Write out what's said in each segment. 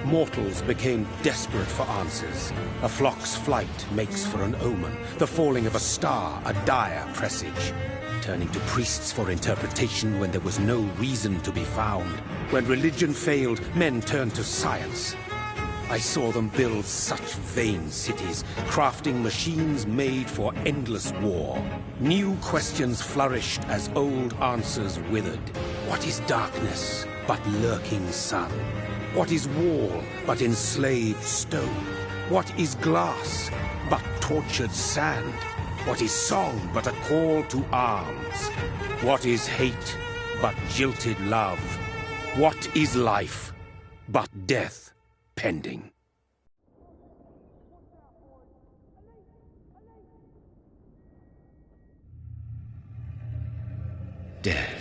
Mortals became desperate for answers. A flock's flight makes for an omen. The falling of a star, a dire presage. Turning to priests for interpretation when there was no reason to be found. When religion failed, men turned to science. I saw them build such vain cities, crafting machines made for endless war. New questions flourished as old answers withered. What is darkness but lurking sun? What is wall but enslaved stone? What is glass but tortured sand? What is song but a call to arms? What is hate but jilted love? What is life but death pending? Death.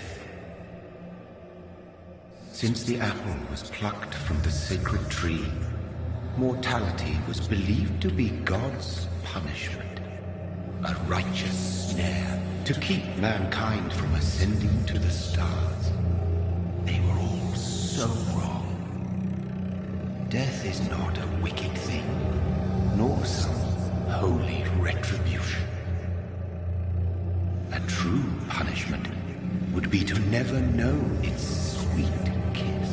Since the apple was plucked from the sacred tree, mortality was believed to be God's punishment. A righteous snare to keep mankind from ascending to the stars. They were all so wrong. Death is not a wicked thing, nor some holy retribution. A true punishment would be to never know its sweet kiss.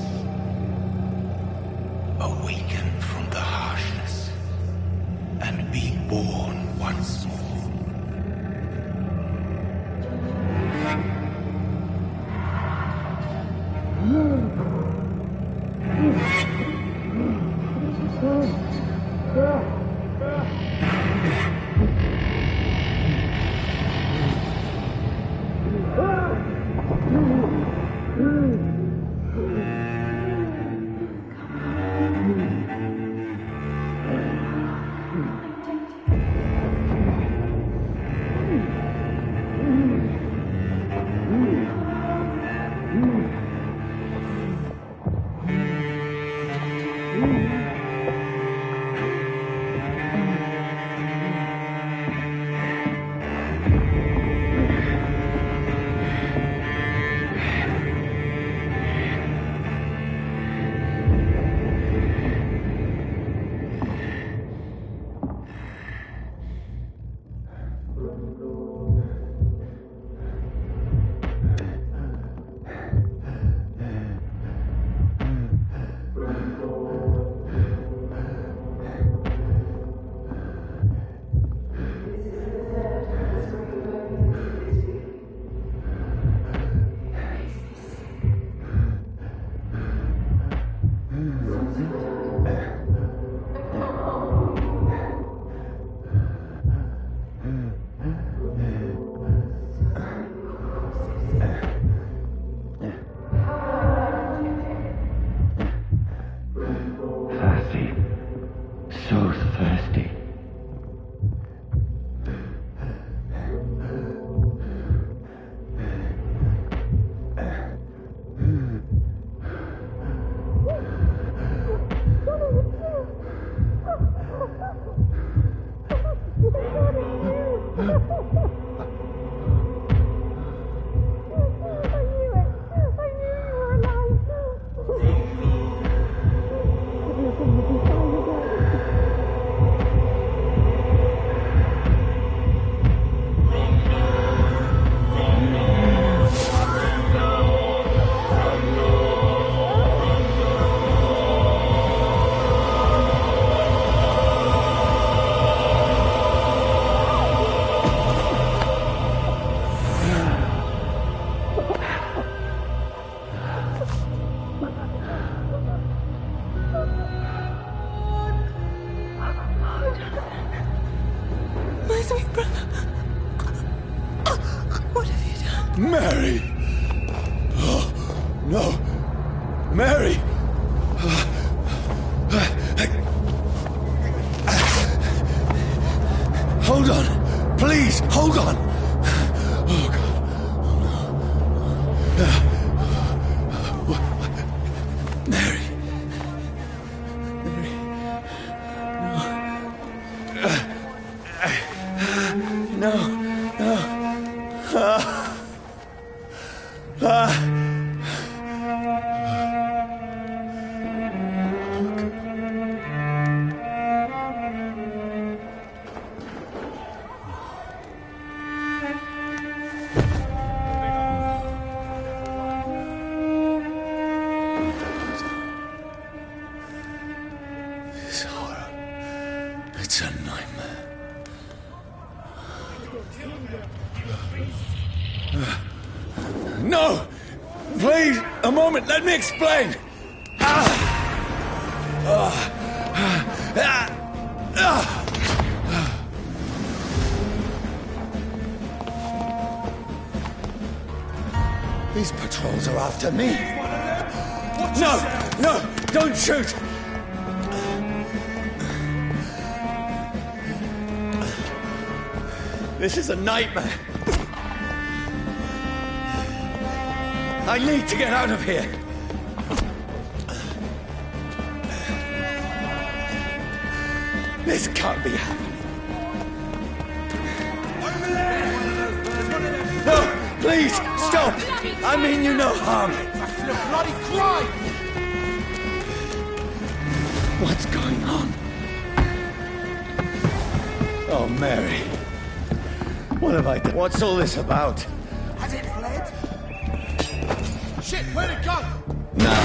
Awaken from the harshness and be born once more. Mary! Oh, no! Mary! Hold on! Please, hold on! Oh, God. Oh, no. Mary. Mary. No. No. No. This horror. It's a nightmare. No! Please, a moment, let me explain! These patrols are after me. No, don't shoot! This is a nightmare. I need to get out of here. This can't be happening. No, please, stop! I mean you no harm. Bloody crime! What's going on? Oh, Mary. What have I done? What's all this about? Has it fled? Shit, where'd it go? Now,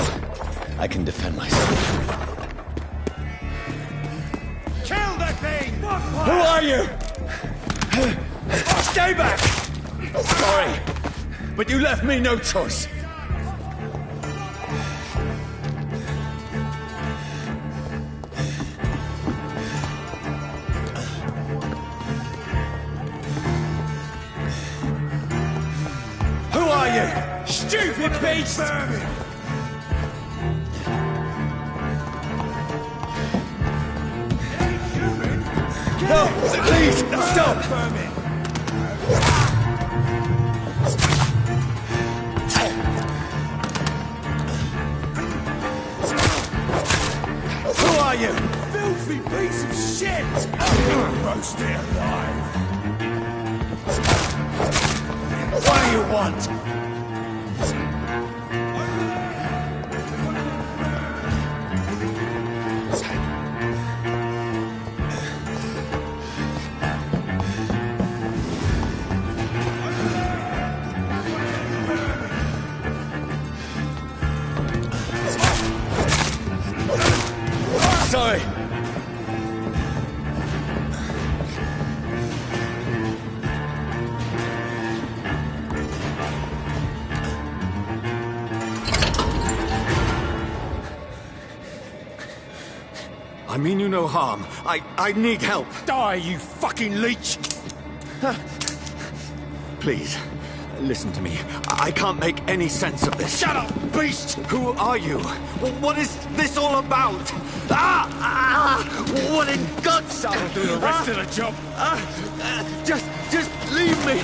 I can defend myself. Kill the thing! Who are you? Stay back! Sorry, but you left me no choice. Who are you? Stupid beast! No, please, stop! Who are you? Filthy piece of shit! Roast it alive! What do you want? Sorry. I mean you no harm. I need help. Die, you fucking leech! Please, listen to me. I can't make any sense of this. Shut up, beast! Who are you? What is this all about? What in guts? I'll do the rest of the job. Just leave me.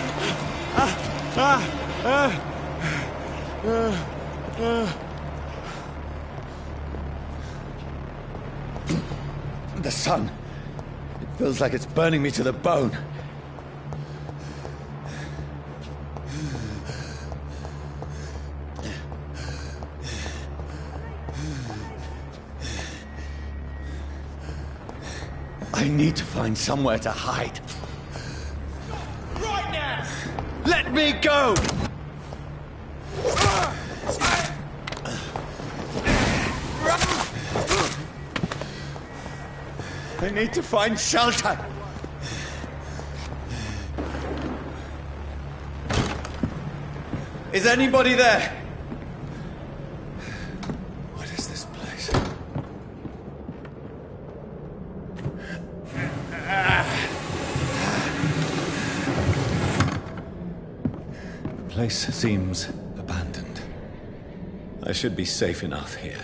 The sun. It feels like it's burning me to the bone. I need to find somewhere to hide. Right now! Let me go! I need to find shelter. Is anybody there? What is this place? The place seems abandoned. I should be safe enough here.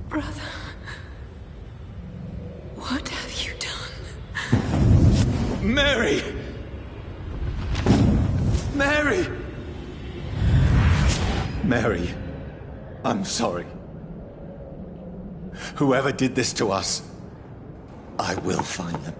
Brother, what have you done? Mary! Mary! Mary, I'm sorry. Whoever did this to us, I will find them.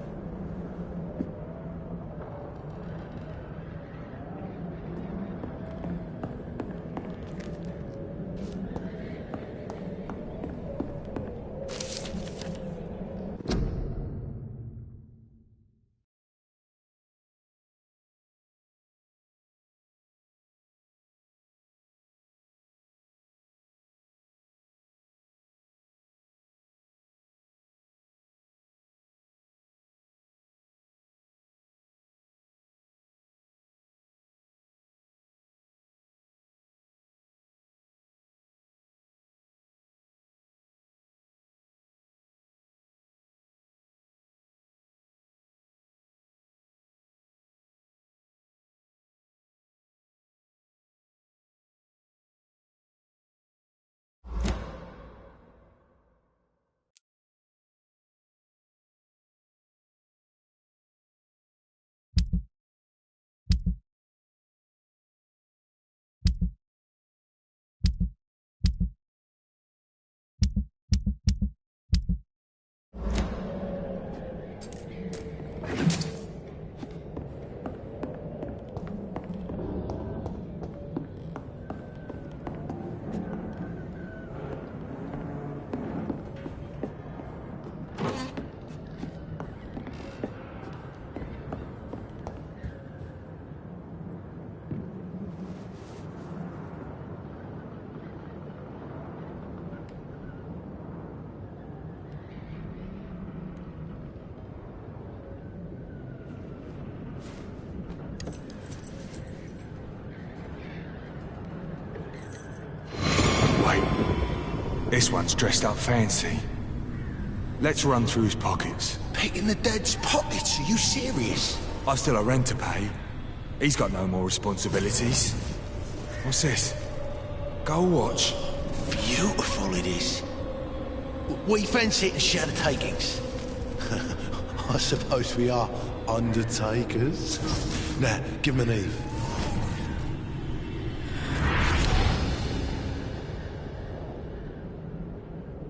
Wait. This one's dressed up fancy. Let's run through his pockets. Picking the dead's pockets? Are you serious? I've still a rent to pay. He's got no more responsibilities. What's this? Gold watch. Beautiful it is. We fancy it and share the takings. I suppose we are undertakers. Now, give him an Eve.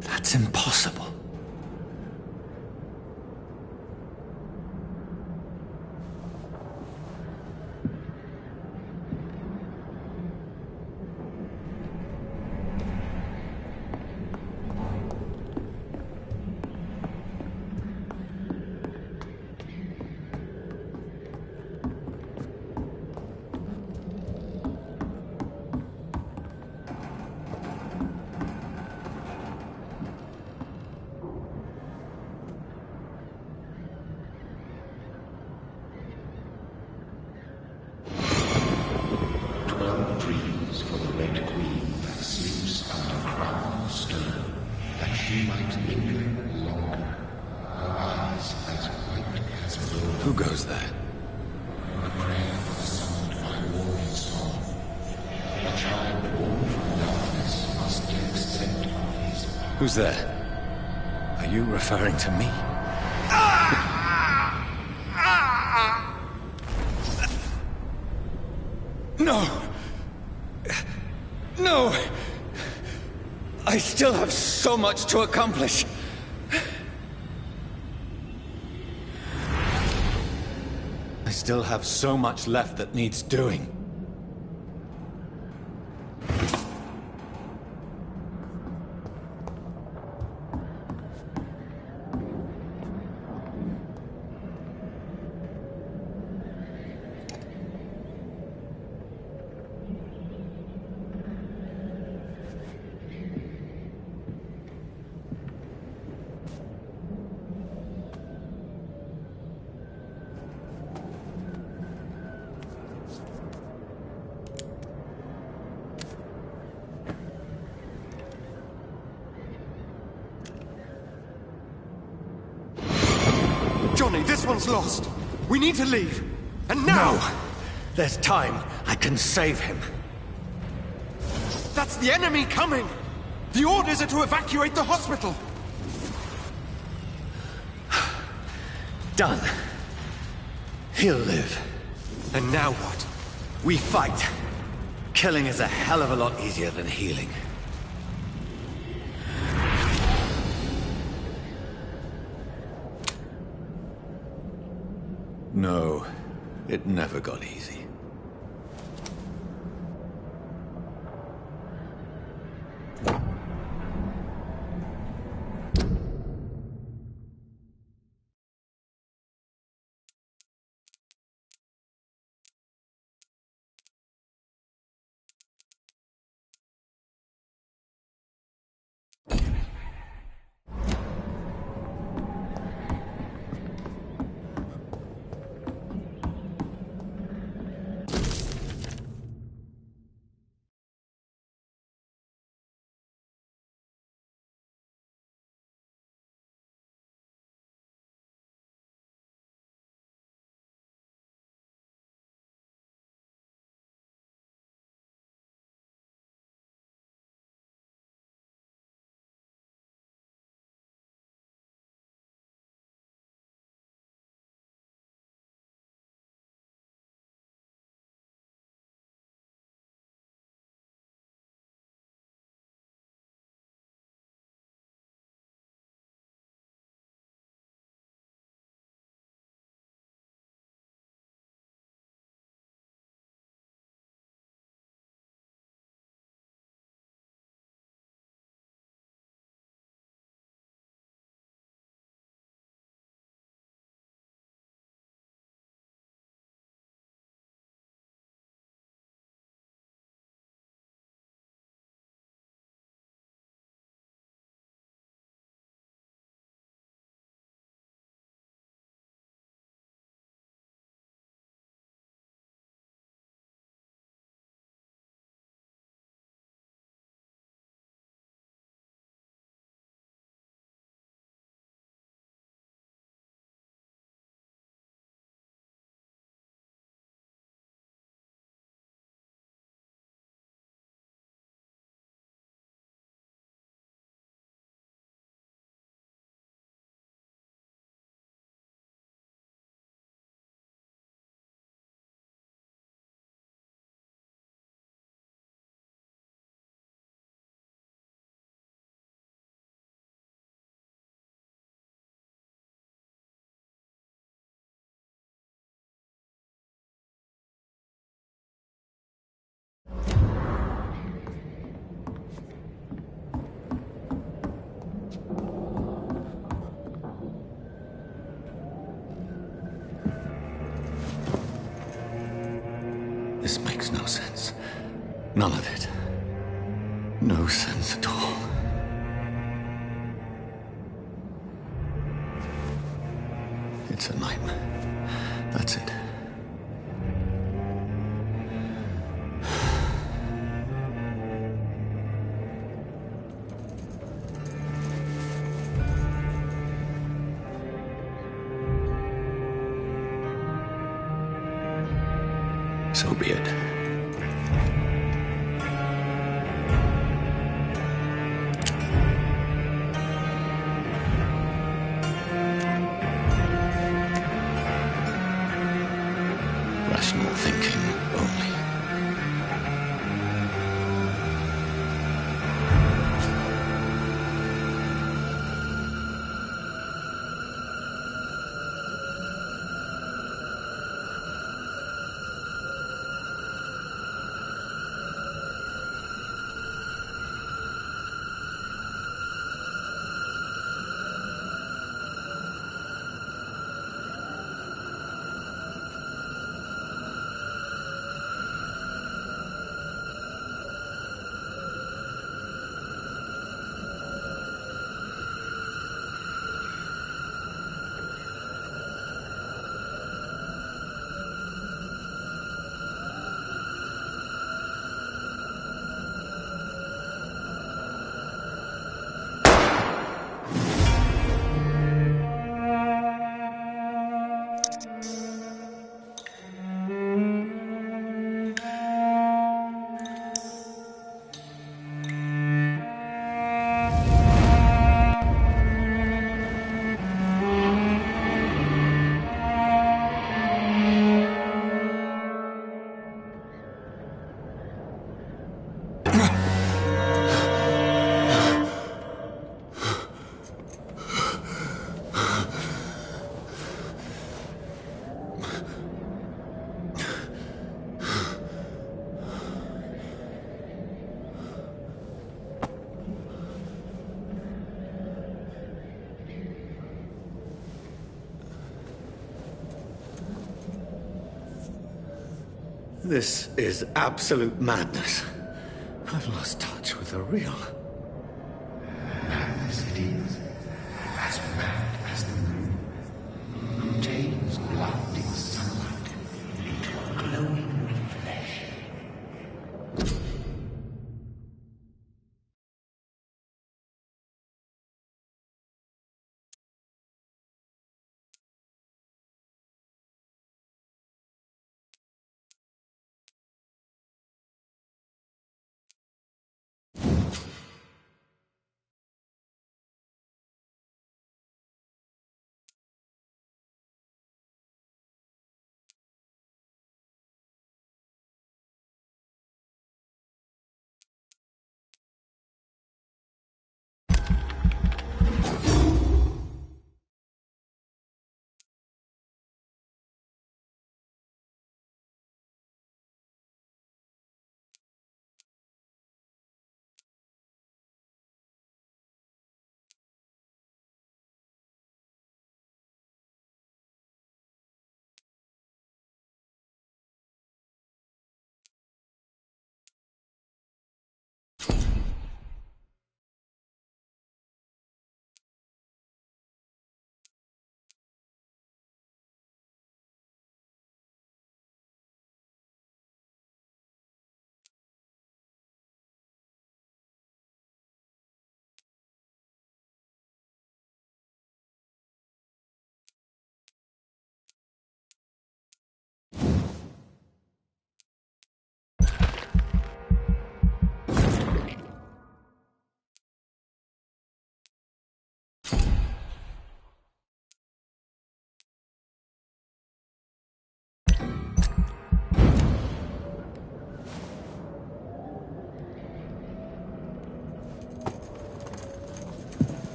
That's impossible. Who goes there? A prayer for the summoned by warring storm. A child born from darkness must accept of his power. Who's there? Are you referring to me? No! No! I still have so much to accomplish! I still have so much left that needs doing. Johnny, this one's lost. We need to leave. And now! No! There's time. I can save him. That's the enemy coming! The orders are to evacuate the hospital! Done. He'll live. And now what? We fight. Killing is a hell of a lot easier than healing. No, it never got easy. None of it. No sense at all. It's a nightmare. That's it. So be it. Rational thinking only. This is absolute madness. I've lost touch with the real. Madness it is, as mad as the moon, who takes blinding sunlight into a glowing flesh.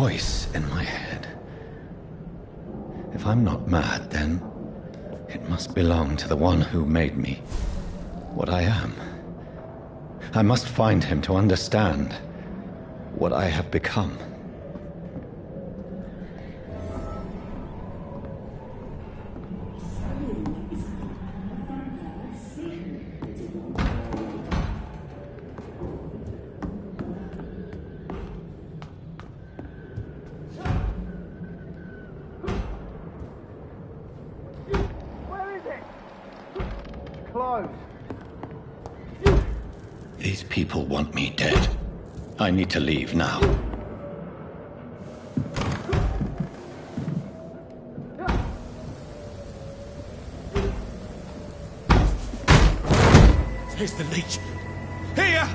Voice in my head. If I'm not mad, then it must belong to the one who made me what I am. I must find him to understand what I have become. close. These people want me dead. I need to leave now. Here's the leech. Here!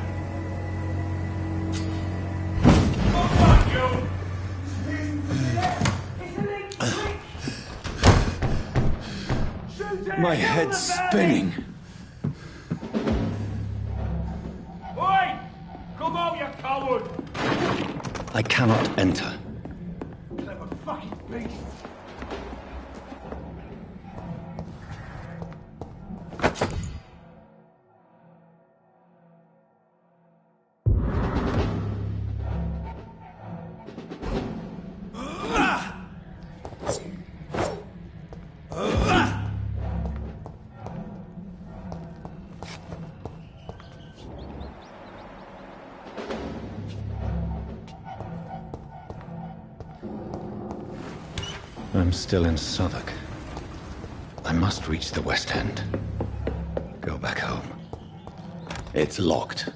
My head's spinning. Oi! Come out, you coward! I cannot enter. Clever fucking beast! I'm still in Southwark. I must reach the West End. Go back home. It's locked.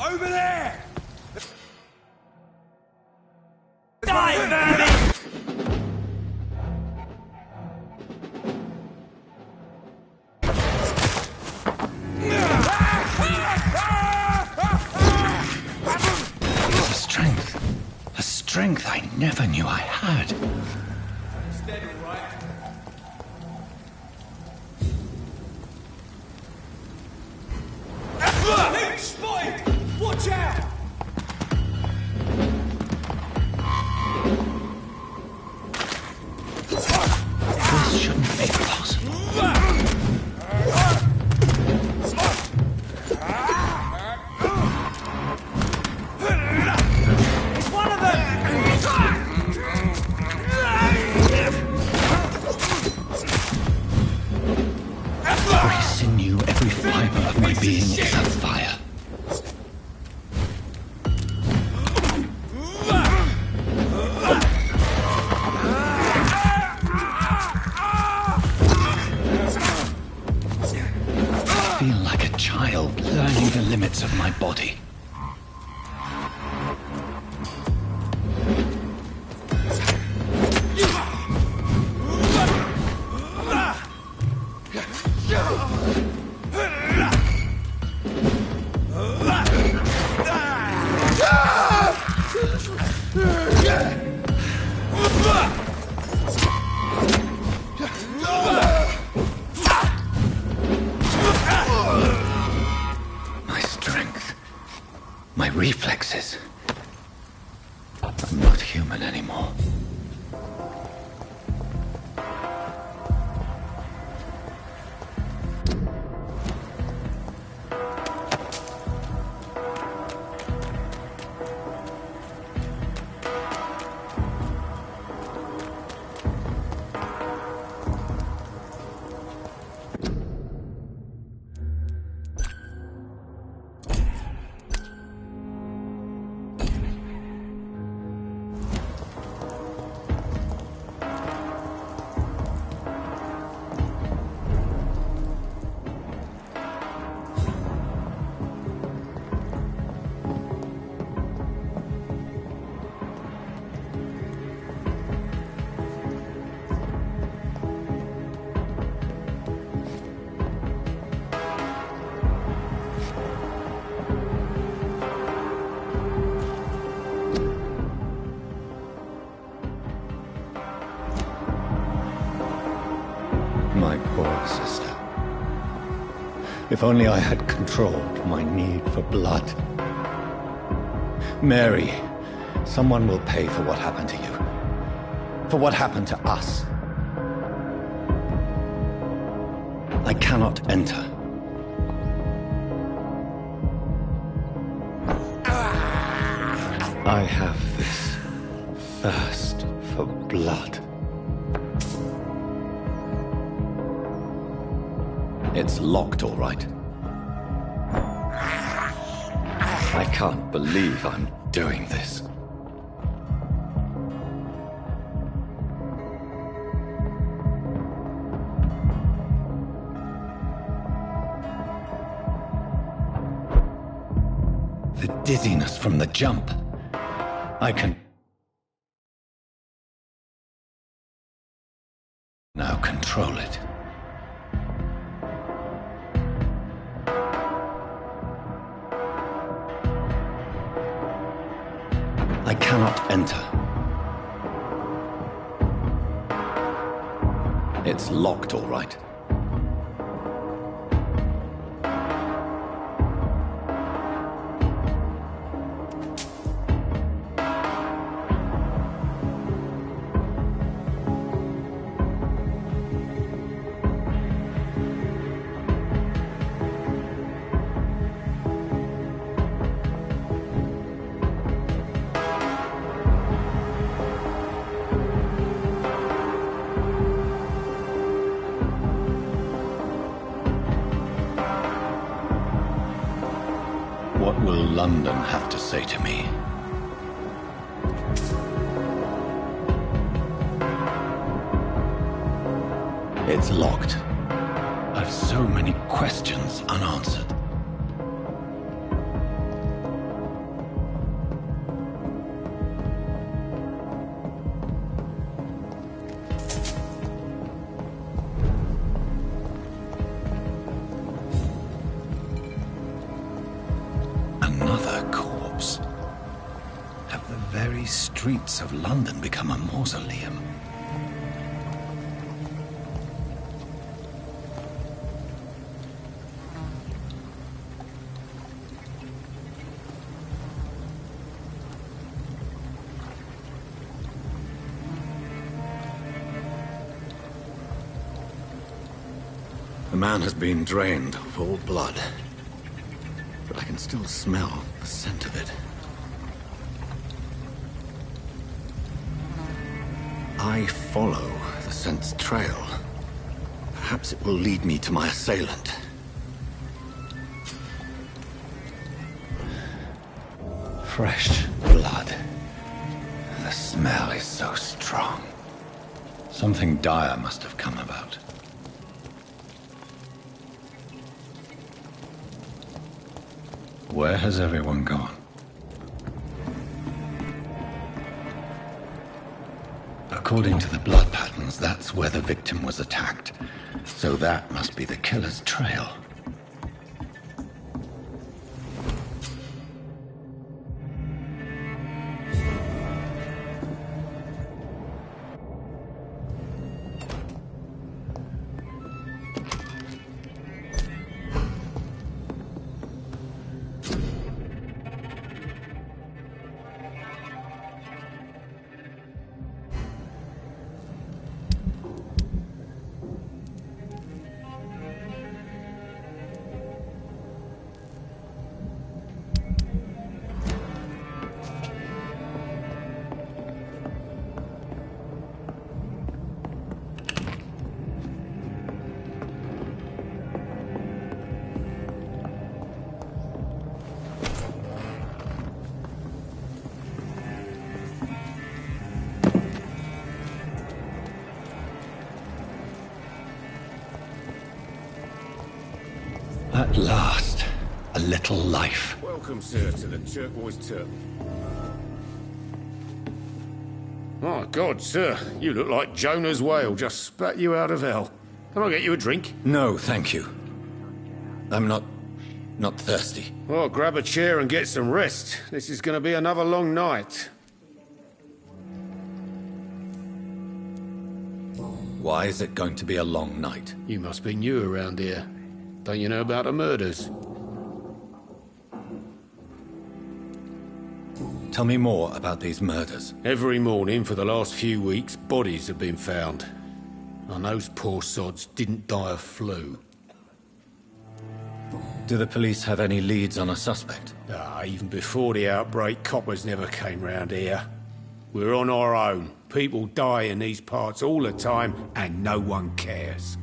Over there! Die, vermin! It's a strength. A strength I never knew I had. Steady, right? Leech spotted! Watch out! This shouldn't be possible. It's one of them! Every sinew, every fiber of my being is on fire. I feel like a child learning the limits of my body. My strength, my reflexes. I'm not human anymore. My poor sister. If only I had controlled my need for blood. Mary, someone will pay for what happened to you. For what happened to us. I cannot enter. I have this thirst for blood. It's locked, all right. I can't believe I'm doing this. The dizziness from the jump. I can now control it. I cannot enter. It's locked, all right. What will London have to say to me? It's locked. I've so many questions unanswered. Another corpse. Have the very streets of London become a mausoleum? The man has been drained of all blood, but I can still smell the scent of it. I follow the scent's trail. Perhaps it will lead me to my assailant. Fresh blood. The smell is so strong. Something dire must have come about. Where has everyone gone? According to the blood patterns, that's where the victim was attacked. So that must be the killer's trail. At last, a little life. Welcome, sir, to the Turquoise Turtle. My God, sir, you look like Jonah's whale just spat you out of hell. Can I get you a drink? No, thank you. I'm not thirsty. Well, grab a chair and get some rest. This is going to be another long night. Why is it going to be a long night? You must be new around here. Don't you know about the murders? Tell me more about these murders. Every morning for the last few weeks, bodies have been found. And those poor sods didn't die of flu. Do the police have any leads on a suspect? Even before the outbreak, coppers never came round here. We're on our own. People die in these parts all the time, and no one cares.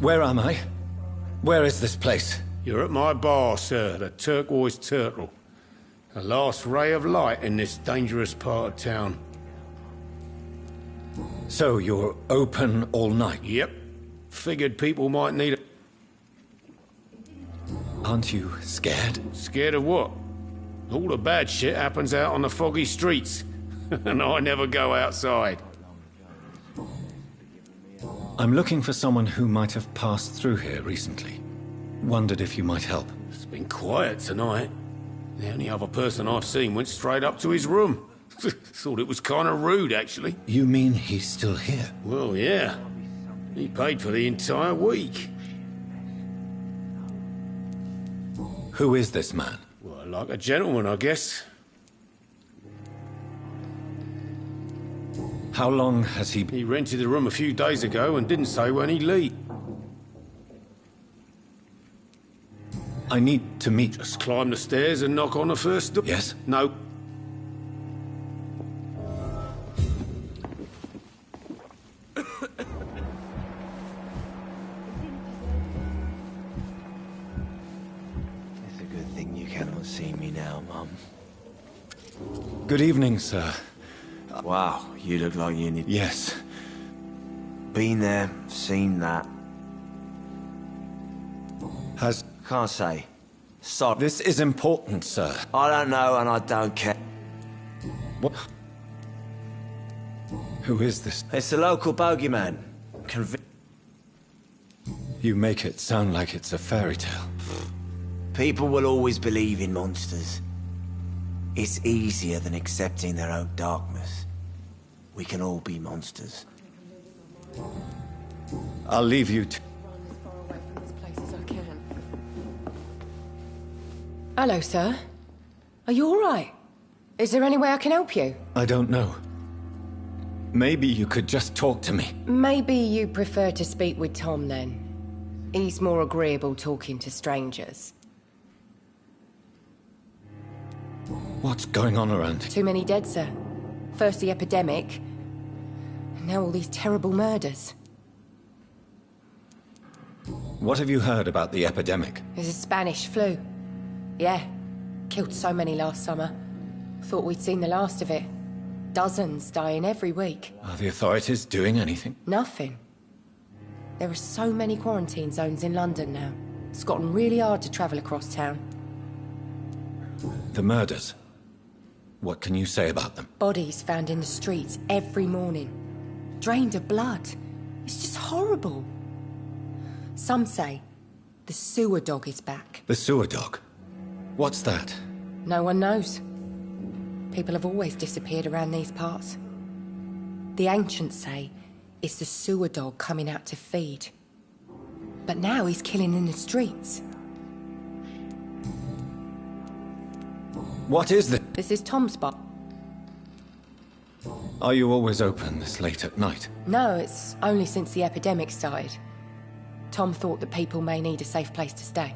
Where am I? Where is this place? You're at my bar, sir, the Turquoise Turtle. The last ray of light in this dangerous part of town. So you're open all night? Yep. Figured people might need it. Aren't you scared? Scared of what? All the bad shit happens out on the foggy streets. And I never go outside. I'm looking for someone who might have passed through here recently. Wondered if you might help. It's been quiet tonight. The only other person I've seen went straight up to his room. Thought it was kind of rude, actually. You mean he's still here? Well, yeah. He paid for the entire week. Who is this man? Well, like a gentleman, I guess. How long has he... He rented the room a few days ago and didn't say when he'd leave. I need to meet... Just climb the stairs and knock on the first door. Yes? No. It's a good thing you cannot see me now, Mum. Good evening, sir. Wow, you look like you need... Yes. Been there, seen that. Has... Can't say. Sorry. This is important, sir. I don't know and I don't care. What? Who is this? It's the local bogeyman. You make it sound like it's a fairy tale. People will always believe in monsters. It's easier than accepting their own darkness. We can all be monsters. I'll leave you to... Run as far away from this place as I can. Hello, sir. Are you all right? Is there any way I can help you? I don't know. Maybe you could just talk to me. Maybe you prefer to speak with Tom, then. He's more agreeable talking to strangers. What's going on around here? Too many dead, sir. First the epidemic, and now all these terrible murders. What have you heard about the epidemic? There's a Spanish flu. Yeah. Killed so many last summer. Thought we'd seen the last of it. Dozens dying every week. Are the authorities doing anything? Nothing. There are so many quarantine zones in London now. It's gotten really hard to travel across town. The murders. What can you say about them? Bodies found in the streets every morning. Drained of blood. It's just horrible. Some say the sewer dog is back. The sewer dog? What's that? No one knows. People have always disappeared around these parts. The ancients say it's the sewer dog coming out to feed. But now he's killing in the streets. What is this? This is Tom's spot. Are you always open this late at night? No, it's only since the epidemic started. Tom thought that people may need a safe place to stay.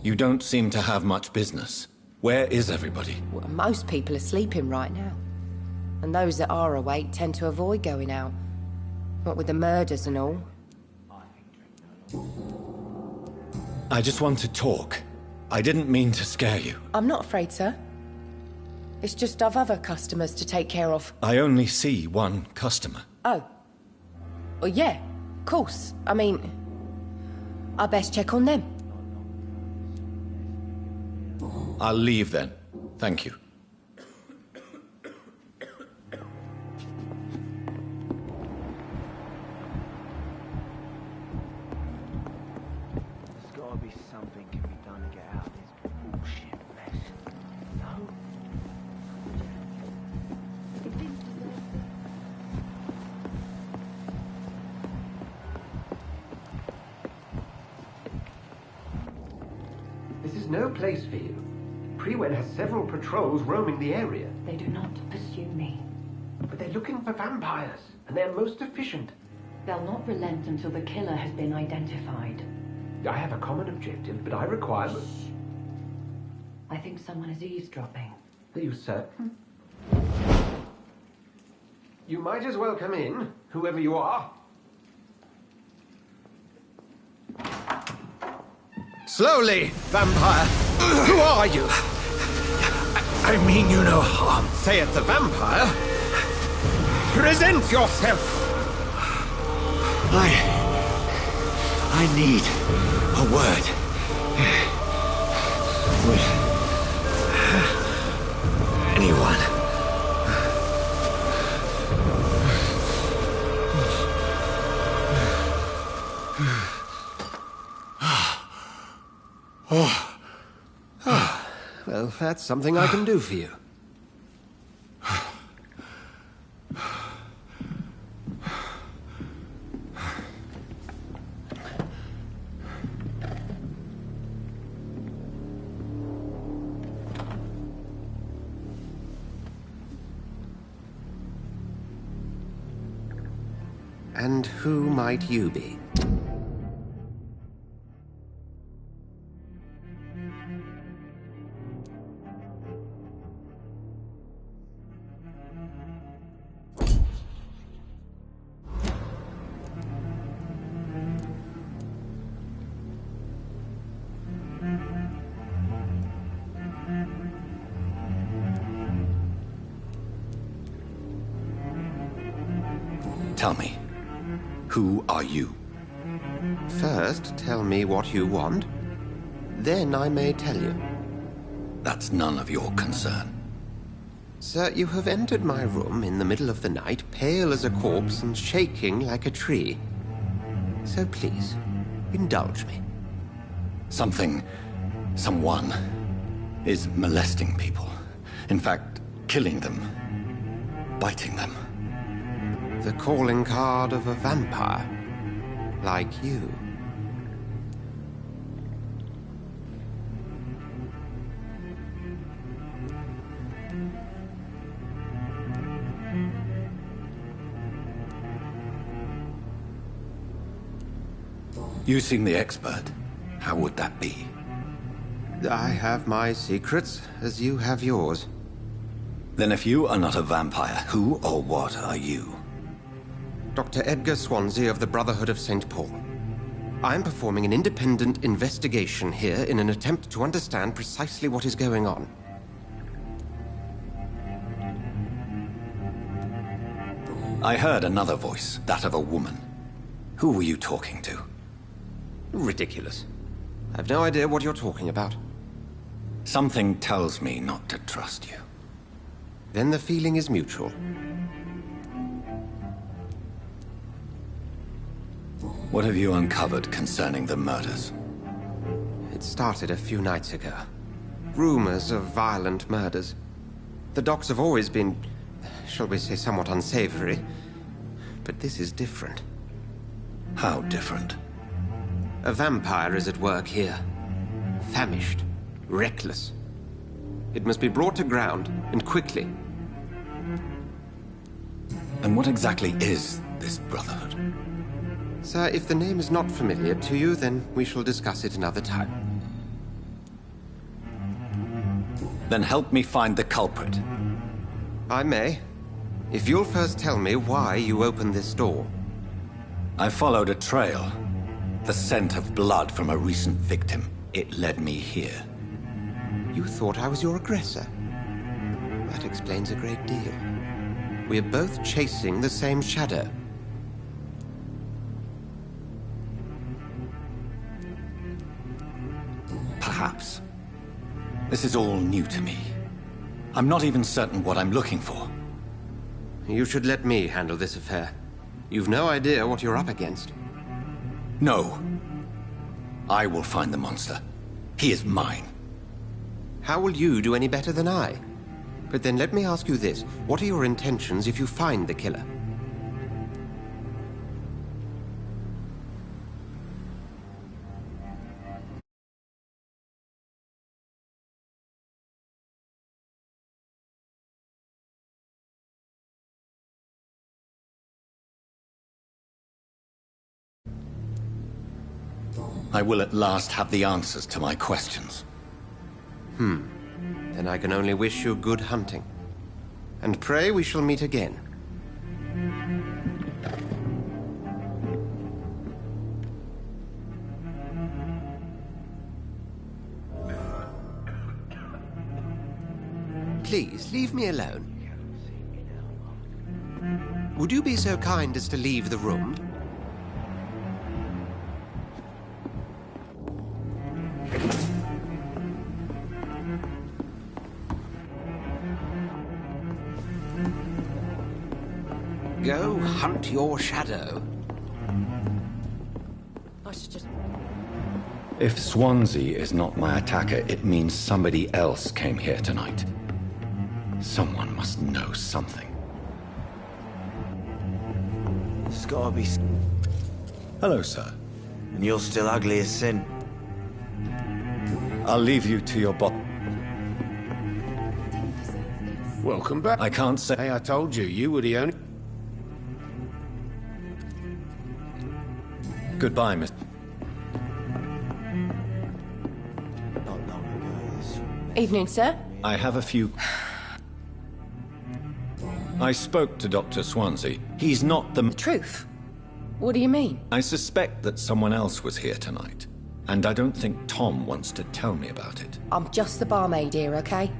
You don't seem to have much business. Where is everybody? Well, most people are sleeping right now. And those that are awake tend to avoid going out. What with the murders and all. I just want to talk. I didn't mean to scare you. I'm not afraid, sir. It's just I've other customers to take care of. I only see one customer. Oh. Well, yeah, of course. I mean, I best check on them. I'll leave then. Thank you. There's gotta be something can be done to get out of this bullshit mess. No? This is no place for you. Prewen has several patrols roaming the area. They do not pursue me. But they're looking for vampires, and they're most efficient. They'll not relent until the killer has been identified. I have a common objective, but I require... I think someone is eavesdropping. Are you certain? You might as well come in, whoever you are. Slowly, vampire! Who are you? I mean you no harm, saith the vampire. Present yourself! I need a word. With anyone. Well, that's something I can do for you. And who might you be? Tell me, who are you? First, tell me what you want. Then I may tell you. That's none of your concern. Sir, you have entered my room in the middle of the night, pale as a corpse and shaking like a tree. So please, indulge me. Someone is molesting people. In fact, killing them. Biting them. The calling card of a vampire. Like you. You seem the expert. How would that be? I have my secrets, as you have yours. Then if you are not a vampire, who or what are you? Dr. Edgar Swansea of the Brotherhood of St. Paul. I'm performing an independent investigation here in an attempt to understand precisely what is going on. I heard another voice, that of a woman. Who were you talking to? Ridiculous. I've no idea what you're talking about. Something tells me not to trust you. Then the feeling is mutual. What have you uncovered concerning the murders? It started a few nights ago. Rumors of violent murders. The docks have always been, shall we say, somewhat unsavory. But this is different. How different? A vampire is at work here. Famished. Reckless. It must be brought to ground, and quickly. And what exactly is this Brotherhood? Sir, if the name is not familiar to you, then we shall discuss it another time. Then help me find the culprit. I may. If you'll first tell me why you opened this door. I followed a trail. The scent of blood from a recent victim. It led me here. You thought I was your aggressor? That explains a great deal. We're both chasing the same shadow. Perhaps. This is all new to me. I'm not even certain what I'm looking for. You should let me handle this affair. You've no idea what you're up against. No. I will find the monster. He is mine. How will you do any better than I? But then let me ask you this. What are your intentions if you find the killer? I will at last have the answers to my questions. Then I can only wish you good hunting. And pray we shall meet again. Please, leave me alone. Would you be so kind as to leave the room? Go hunt your shadow. I should just... If Swansea is not my attacker, it means somebody else came here tonight. Someone must know something. It's gotta be... Hello, sir. And you're still ugly as sin. I'll leave you to your bot. Welcome back. I can't say... Hey, I told you, you were the only... Goodbye, Miss... Not long ago, this... Evening, sir. I have a few... I spoke to Dr. Swansea. He's not the... Truth? What do you mean? I suspect that someone else was here tonight. And I don't think Tom wants to tell me about it. I'm just the barmaid here, okay?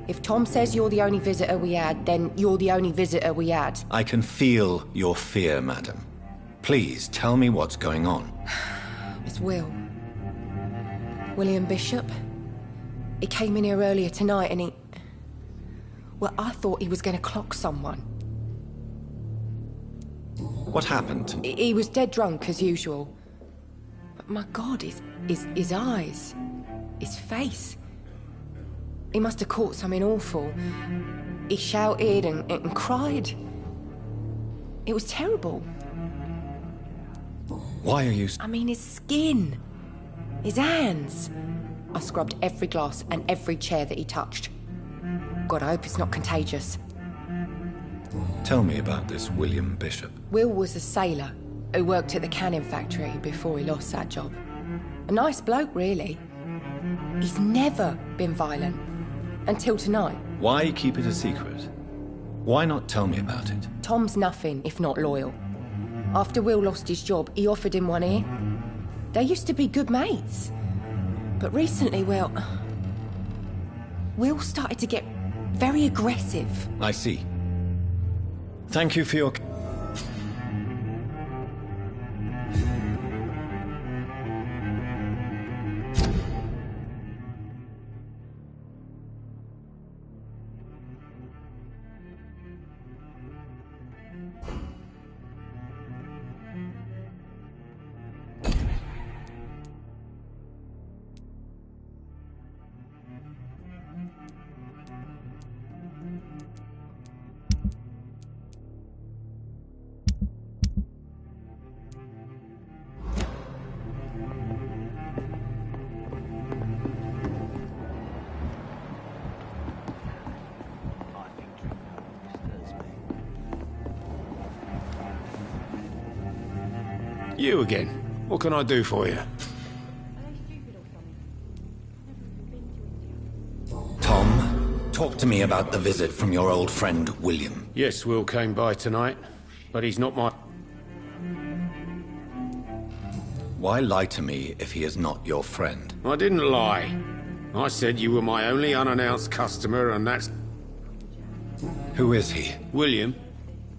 If Tom says you're the only visitor we had, then you're the only visitor we had. I can feel your fear, madam. Please, tell me what's going on. It's Will. William Bishop. He came in here earlier tonight and he... Well, I thought he was going to clock someone. What happened? He was dead drunk, as usual. But my God, his eyes... his face... He must have caught something awful. He shouted and cried. It was terrible. Why are you... I mean, his skin. His hands. I scrubbed every glass and every chair that he touched. God, I hope it's not contagious. Tell me about this William Bishop. Will was a sailor who worked at the canning factory before he lost that job. A nice bloke, really. He's never been violent. Until tonight. Why keep it a secret? Why not tell me about it? Tom's nothing if not loyal. After Will lost his job, he offered him one ear. They used to be good mates. But recently, well... Will started to get very aggressive. I see. Thank you for your... You again. What can I do for you? Tom, talk to me about the visit from your old friend, William. Yes, Will came by tonight, but he's not my... Why lie to me if he is not your friend? I didn't lie. I said you were my only unannounced customer, and that's... Who is he? William.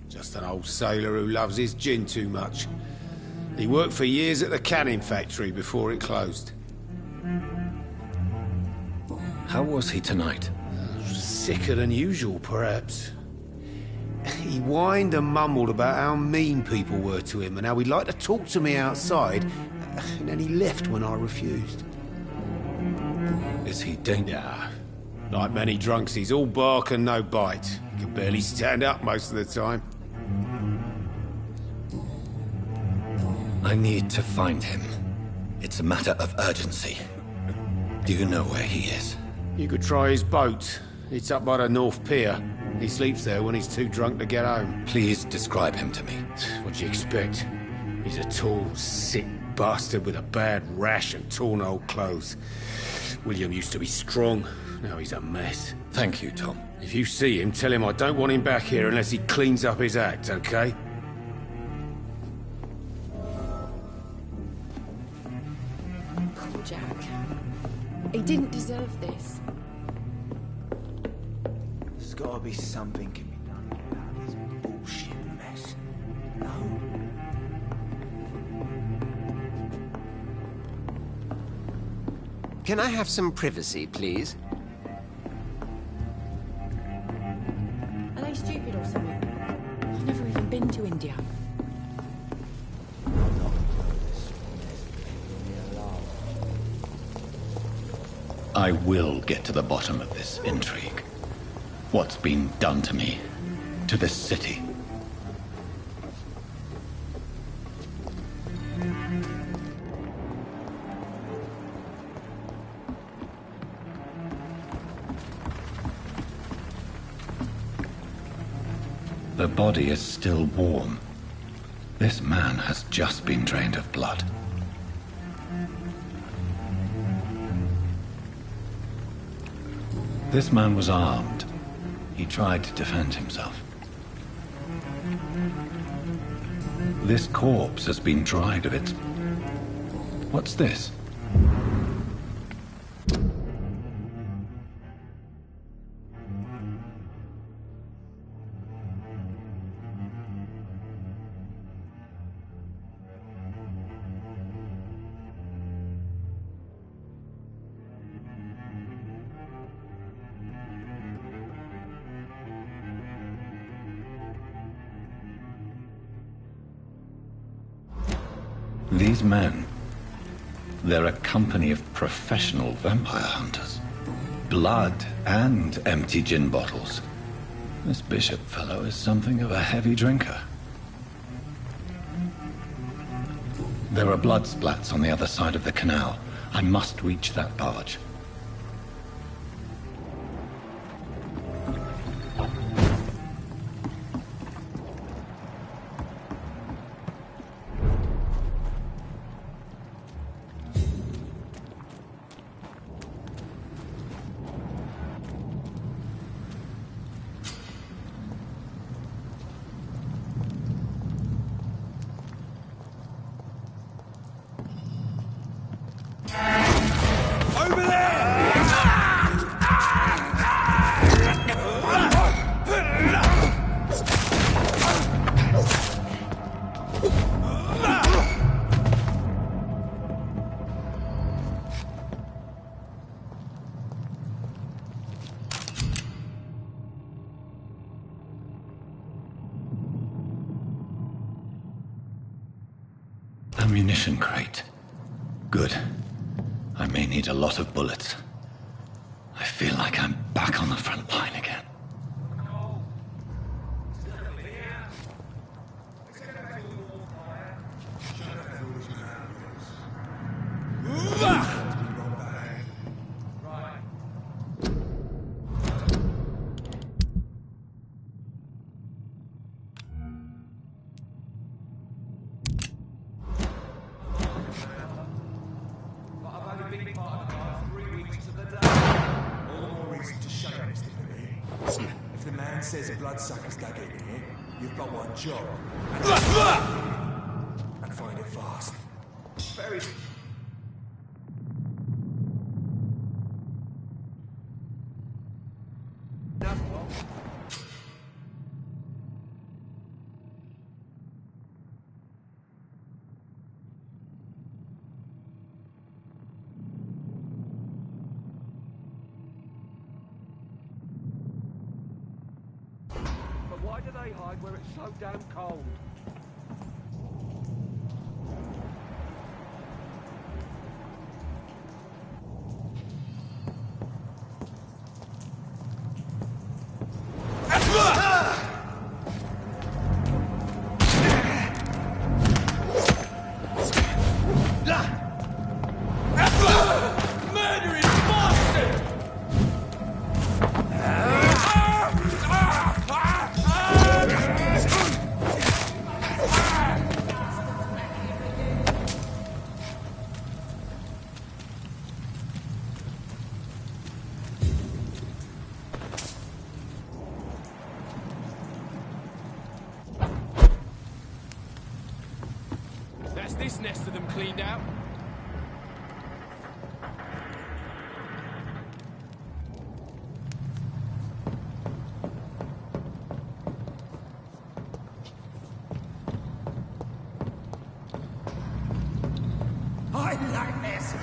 Just an old sailor who loves his gin too much. He worked for years at the canning factory before it closed. How was he tonight? Sicker than usual, perhaps. He whined and mumbled about how mean people were to him and how he'd like to talk to me outside, and then he left when I refused. Is he dangerous? Yeah. Like many drunks, he's all bark and no bite. He can barely stand up most of the time. I need to find him. It's a matter of urgency. Do you know where he is? You could try his boat. It's up by the North Pier. He sleeps there when he's too drunk to get home. Please describe him to me. What do you expect? He's a tall, sick, bastard with a bad rash and torn old clothes. William used to be strong. Now he's a mess. Thank you, Tom. If you see him, tell him I don't want him back here unless he cleans up his act, okay? Poor Jack. He didn't deserve this. There's gotta be something can be done about this bullshit mess. No? Can I have some privacy, please? Are they stupid or something? I've never even been to India. I will get to the bottom of this intrigue. What's been done to me, to this city. The body is still warm. This man has just been drained of blood. This man was armed. He tried to defend himself. This corpse has been dried of its... What's this? These men, they're a company of professional vampire hunters. Blood and empty gin bottles. This Bishop fellow is something of a heavy drinker. There are blood splats on the other side of the canal. I must reach that barge. Ammunition crate. Good. I may need a lot of bullets. I feel like I'm back on the front line again. If the man says bloodsuckers dug in here, you've got one job. And find it fast. Very... Why do they hide where it's so damn cold? this nest of them cleaned out. I like this.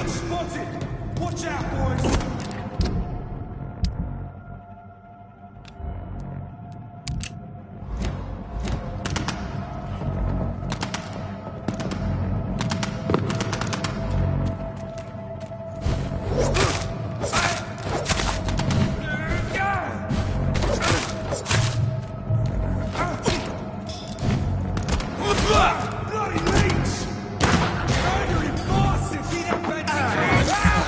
Spotted! Watch out, boys! Bloody leech! Murdering bastards! See that fancy?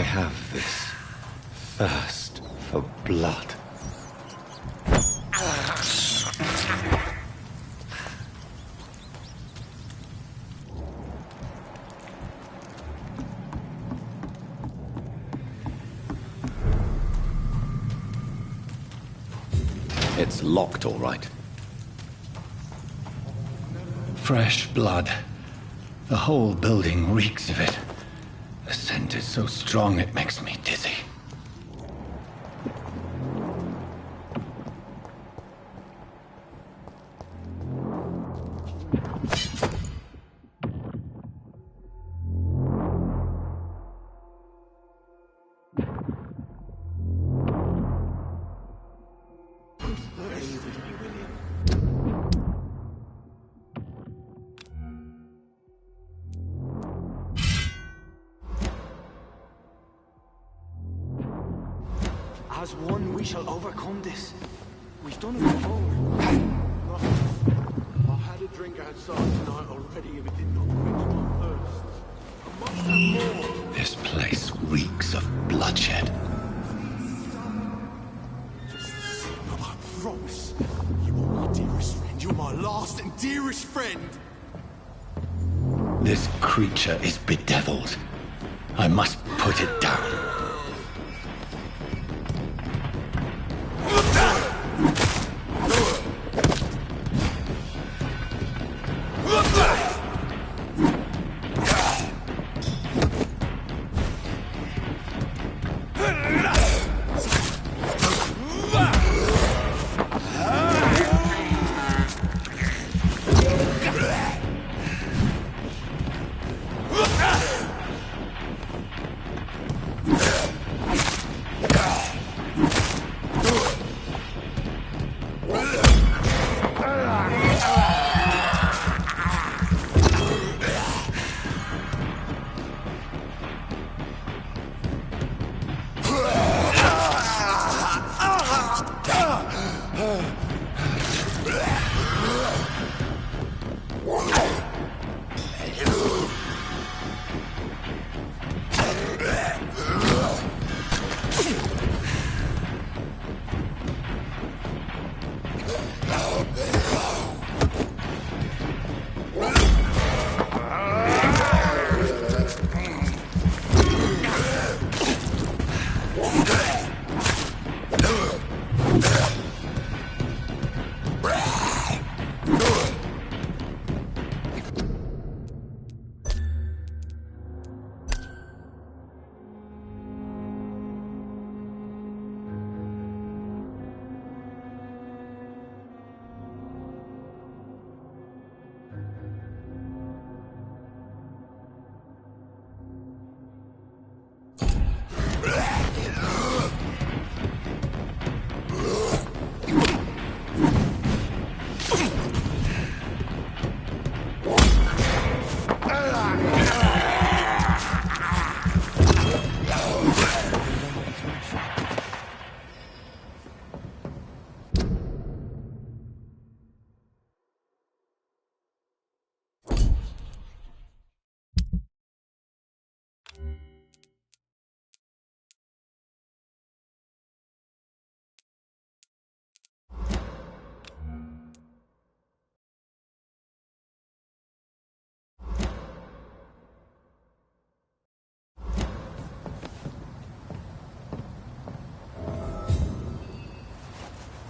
have this thirst for blood. It's locked, all right. Fresh blood. The whole building reeks of it. The scent is so strong it makes me dizzy. As one, we shall overcome this. We've done it before. I had a drink outside tonight already if it did not quench my thirst. I must have more. This place reeks of bloodshed. I promise. You are my dearest friend. You're my last and dearest friend. This creature is bedeviled. I must put it down.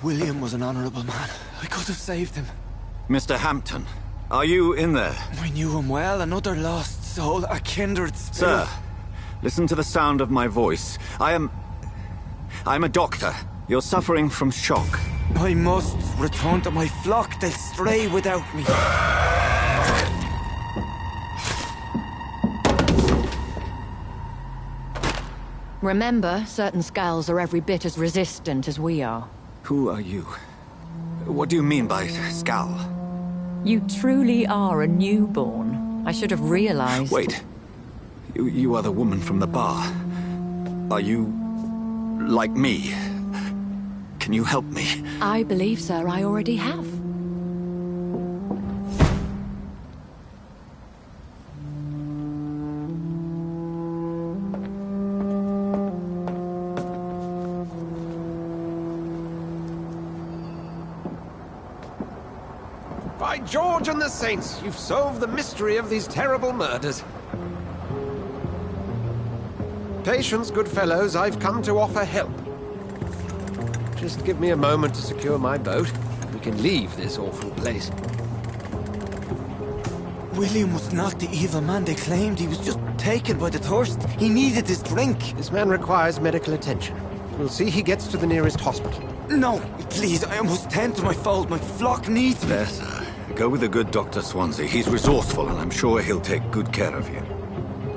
William was an honorable man. I could have saved him. Mr. Hampton, are you in there? I knew him well, another lost soul, a kindred spirit. Sir, listen to the sound of my voice. I'm a doctor. You're suffering from shock. I must return to my flock. They'll stray without me. Remember, certain skulls are every bit as resistant as we are. Who are you? What do you mean by Skal? You truly are a newborn. I should have realized. Wait. You are the woman from the bar. Are you like me? Can you help me? I believe, sir, I already have. By George and the Saints, you've solved the mystery of these terrible murders. Patience, good fellows, I've come to offer help. Just give me a moment to secure my boat. We can leave this awful place. William was not the evil man they claimed. He was just taken by the thirst. He needed his drink. This man requires medical attention. We'll see he gets to the nearest hospital. No, please, I must tend to my fold. My flock needs me. There, sir. Go with the good Dr. Swansea. He's resourceful, and I'm sure he'll take good care of you.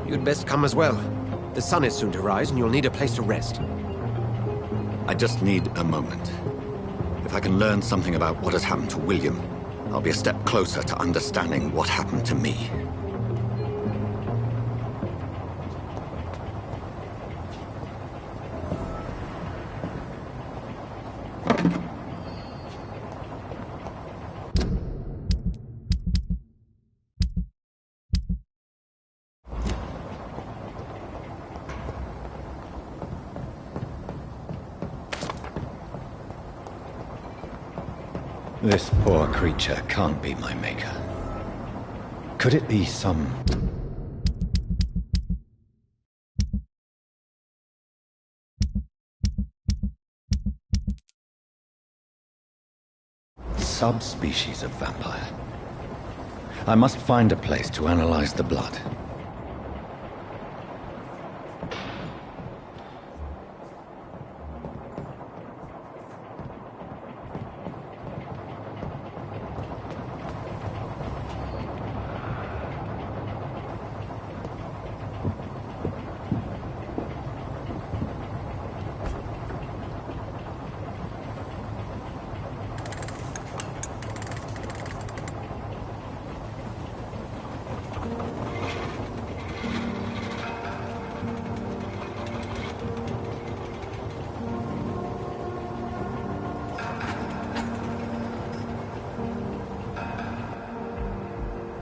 You'd best come as well. The sun is soon to rise, and you'll need a place to rest. I just need a moment. If I can learn something about what has happened to William, I'll be a step closer to understanding what happened to me. This poor creature can't be my maker. Could it be some... subspecies of vampire? I must find a place to analyze the blood.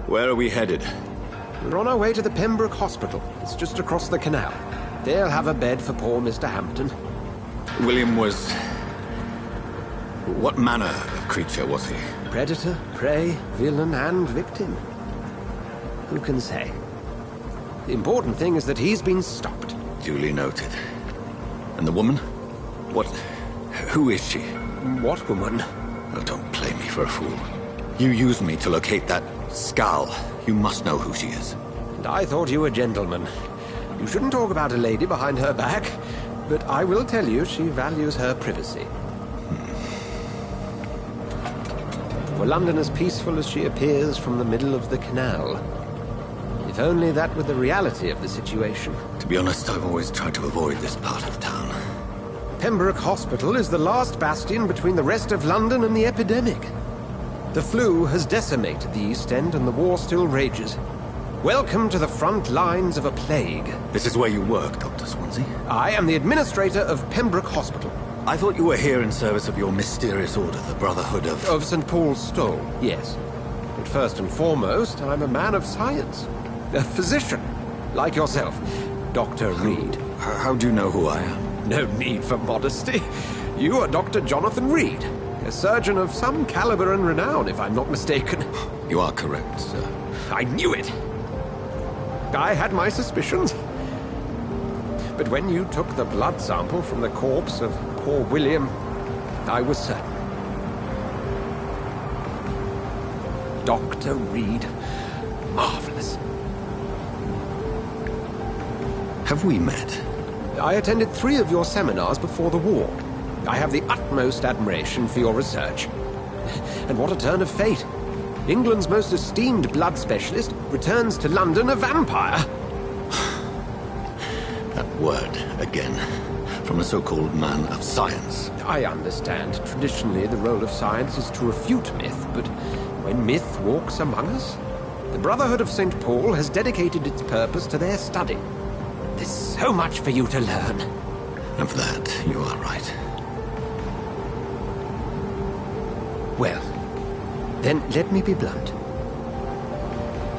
Where are we headed? We're on our way to the Pembroke Hospital. It's just across the canal. They'll have a bed for poor Mr. Hampton. William was... what manner of creature was he? Predator, prey, villain, and victim. Who can say? The important thing is that he's been stopped. Duly noted. And the woman? What... who is she? What woman? Oh, don't play me for a fool. You used me to locate that skull. You must know who she is. And I thought you a gentleman. You shouldn't talk about a lady behind her back, but I will tell you she values her privacy. For London as peaceful as she appears from the middle of the canal. If only that were the reality of the situation. To be honest, I've always tried to avoid this part of town. Pembroke Hospital is the last bastion between the rest of London and the epidemic. The flu has decimated the East End and the war still rages. Welcome to the front lines of a plague. This is where you work, Dr. Swansea? I am the administrator of Pembroke Hospital. I thought you were here in service of your mysterious order, the Brotherhood of... Of St. Paul's Stole, yes. But first and foremost, I'm a man of science. A physician, like yourself, Dr. Reed. How do you know who I am? No need for modesty. You are Dr. Jonathan Reed. A surgeon of some caliber and renown, if I'm not mistaken. You are correct, sir. I knew it! I had my suspicions. But when you took the blood sample from the corpse of poor William, I was certain. Dr. Reed. Marvelous. Have we met? I attended 3 of your seminars before the war. I have the utmost admiration for your research. And what a turn of fate. England's most esteemed blood specialist returns to London a vampire. That word, again. From a so-called man of science. I understand. Traditionally, the role of science is to refute myth, but when myth walks among us, the Brotherhood of St. Paul has dedicated its purpose to their study. There's so much for you to learn. Of that, you are right. Well, then let me be blunt.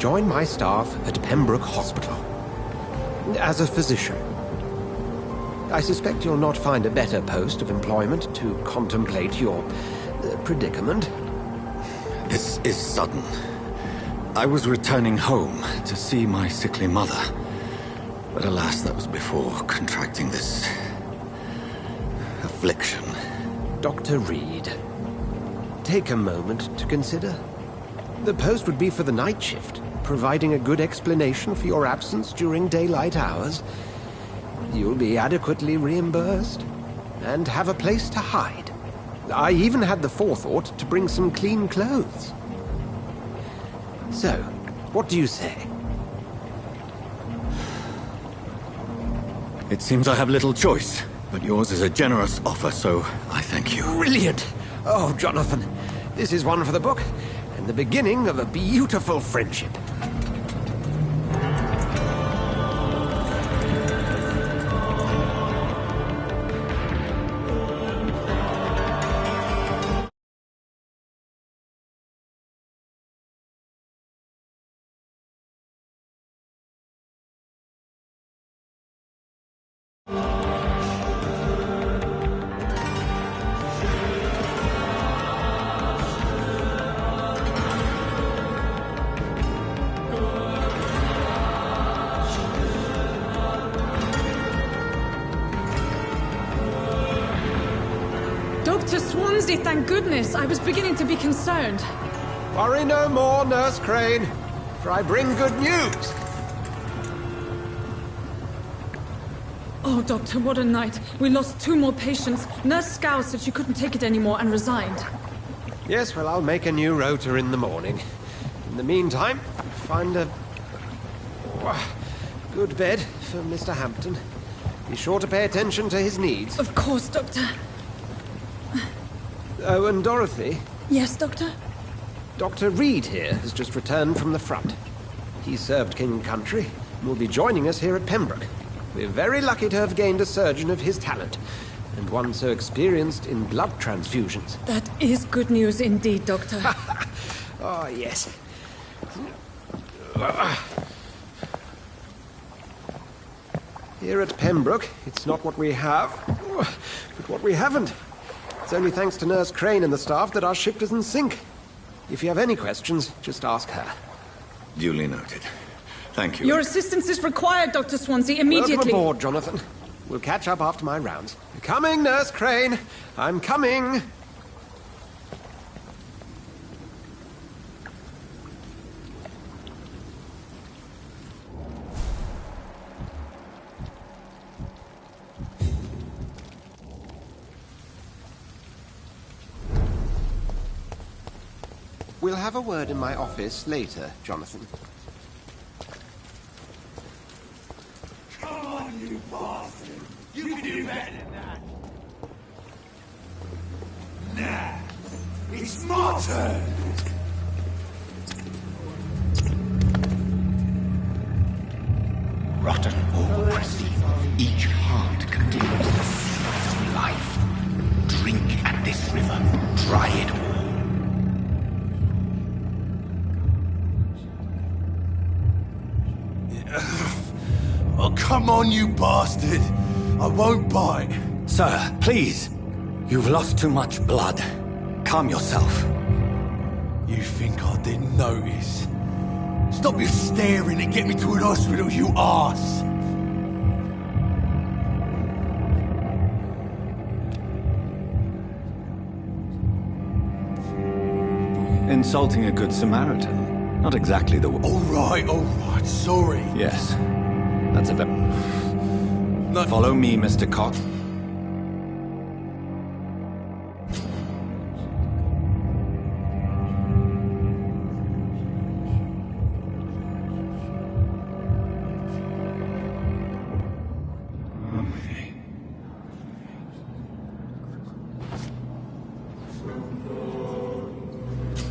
Join my staff at Pembroke Hospital. As a physician. I suspect you'll not find a better post of employment to contemplate your predicament. This is sudden. I was returning home to see my sickly mother. But alas, that was before contracting this affliction. Dr. Reed, take a moment to consider. The post would be for the night shift, providing a good explanation for your absence during daylight hours. You'll be adequately reimbursed, and have a place to hide. I even had the forethought to bring some clean clothes. So, what do you say? It seems I have little choice, but yours is a generous offer, so I thank you. Brilliant! Oh, Jonathan, this is one for the book, and the beginning of a beautiful friendship. Dr. Swansea, thank goodness. I was beginning to be concerned. Worry no more, Nurse Crane, for I bring good news. Oh, Doctor, what a night. We lost 2 more patients. Nurse Scow said she couldn't take it anymore and resigned. Yes, well, I'll make a new rota in the morning. In the meantime, find a good bed for Mr. Hampton. Be sure to pay attention to his needs. Of course, Doctor. Oh, and Dorothy? Yes, Doctor? Dr. Reed here has just returned from the front. He served King and Country and will be joining us here at Pembroke. We're very lucky to have gained a surgeon of his talent, and one so experienced in blood transfusions. That is good news indeed, Doctor. Oh, yes. Here at Pembroke, it's not what we have, but what we haven't. It's only thanks to Nurse Crane and the staff that our ship doesn't sink. If you have any questions, just ask her. Duly noted. Thank you. Your assistance is required, Dr. Swansea, immediately. Welcome aboard, Jonathan. We'll catch up after my rounds. Coming, Nurse Crane. I'm coming. We'll have a word in my office later, Jonathan. Come on, you bastard! You can do better than that! Nah, it's my turn! Rotten autocracy. Each heart contains the sweat of life. Drink at this river. Try it all. Oh, come on, you bastard! I won't bite. Sir, please. You've lost too much blood. Calm yourself. You think I didn't notice? Stop your staring and get me to an hospital, you arse! Insulting a good Samaritan. Not exactly the... All right, sorry. Yes. That's a bit... No. Follow me, Mr. Cox.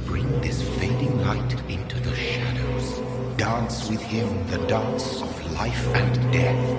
Bring this fading light into the shadows. Dance with him the dance of life and death.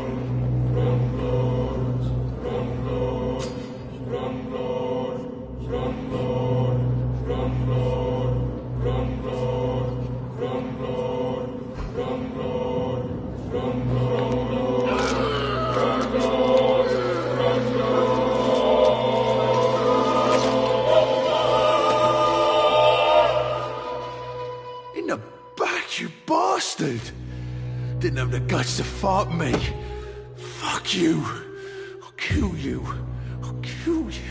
bastard! Didn't have the guts to fight me. Fuck you. I'll kill you. I'll kill you.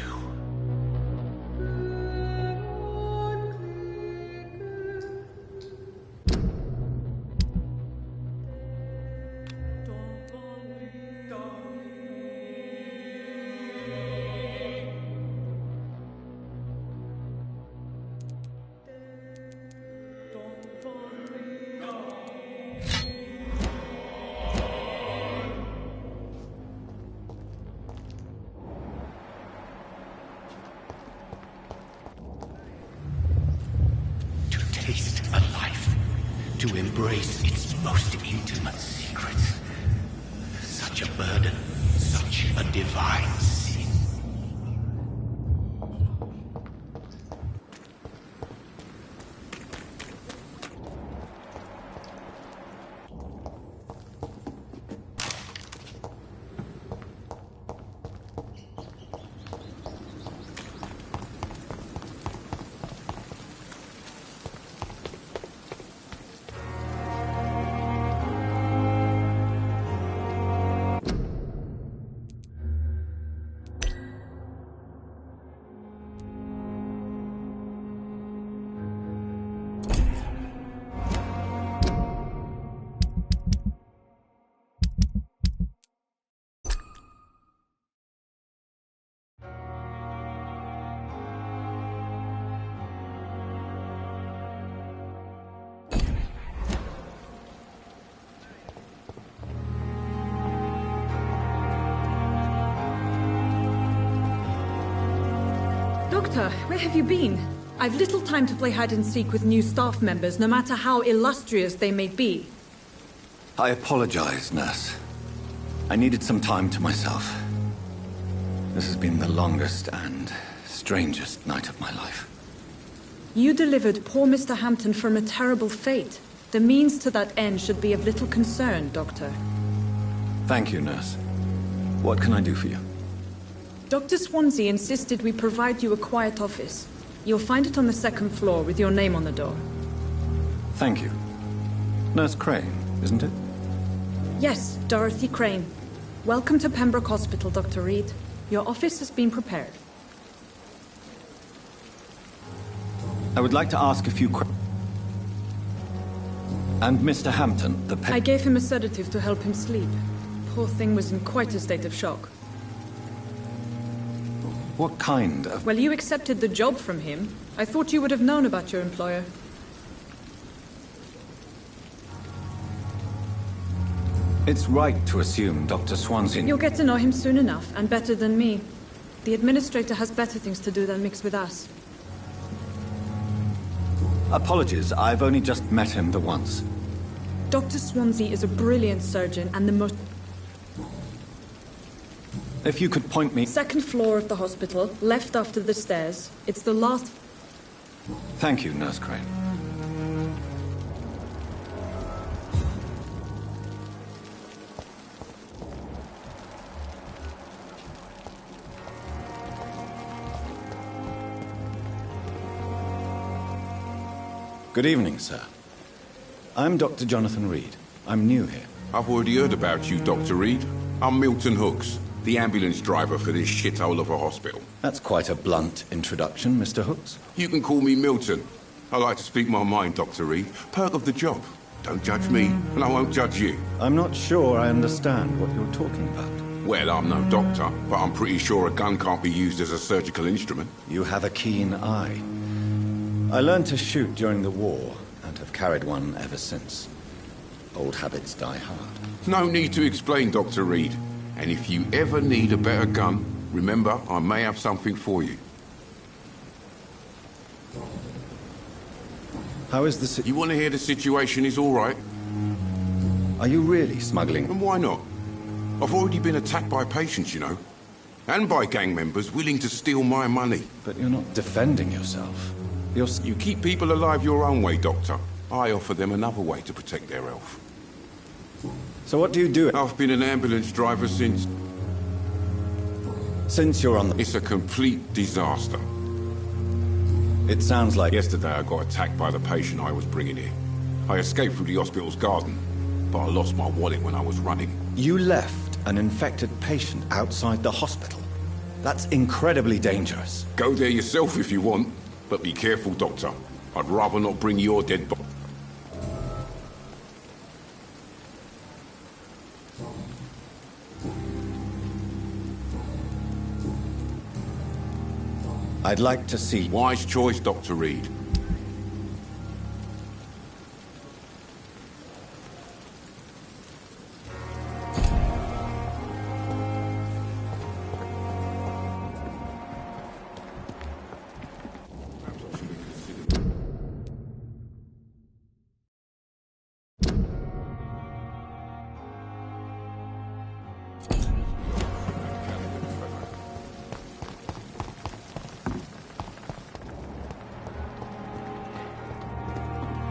Taste a life, to embrace its most intimate secrets. Such a burden, such a divine sin. Doctor, where have you been? I've little time to play hide-and-seek with new staff members, no matter how illustrious they may be. I apologize, nurse. I needed some time to myself. This has been the longest and strangest night of my life. You delivered poor Mr. Hampton from a terrible fate. The means to that end should be of little concern, Doctor. Thank you, nurse. What can I do for you? Dr. Swansea insisted we provide you a quiet office. You'll find it on the second floor with your name on the door. Thank you. Nurse Crane, isn't it? Yes, Dorothy Crane. Welcome to Pembroke Hospital, Dr. Reed. Your office has been prepared. I would like to ask a few questions. And Mr. Hampton, I gave him a sedative to help him sleep. Poor thing was in quite a state of shock. What kind of... Well, you accepted the job from him. I thought you would have known about your employer. It's right to assume Dr. Swansea... You'll get to know him soon enough, and better than me. The administrator has better things to do than mix with us. Apologies, I've only just met him the once. Dr. Swansea is a brilliant surgeon and the most... If you could point me... Second floor of the hospital, left after the stairs. It's the last... Thank you, Nurse Crane. Good evening, sir. I'm Dr. Jonathan Reed. I'm new here. I've already heard about you, Dr. Reed. I'm Milton Hooks, the ambulance driver for this shithole of a hospital. That's quite a blunt introduction, Mr. Hooks. You can call me Milton. I like to speak my mind, Dr. Reed. Perk of the job. Don't judge me, and I won't judge you. I'm not sure I understand what you're talking about. Well, I'm no doctor, but I'm pretty sure a gun can't be used as a surgical instrument. You have a keen eye. I learned to shoot during the war, and have carried one ever since. Old habits die hard. No need to explain, Dr. Reed. And if you ever need a better gun, remember, I may have something for you. How is the You want to hear the situation is all right? Are you really smuggling? And why not? I've already been attacked by patients, you know. And by gang members willing to steal my money. But you're not defending yourself. You keep people alive your own way, Doctor. I offer them another way to protect their health. So what do you do? I've been an ambulance driver since... Since you're on the... It's a complete disaster. It sounds like... Yesterday I got attacked by the patient I was bringing here. I escaped through the hospital's garden, but I lost my wallet when I was running. You left an infected patient outside the hospital. That's incredibly dangerous. Go there yourself if you want, but be careful, Doctor. I'd rather not bring your dead body. I'd like to see... Wise choice, Dr. Reed.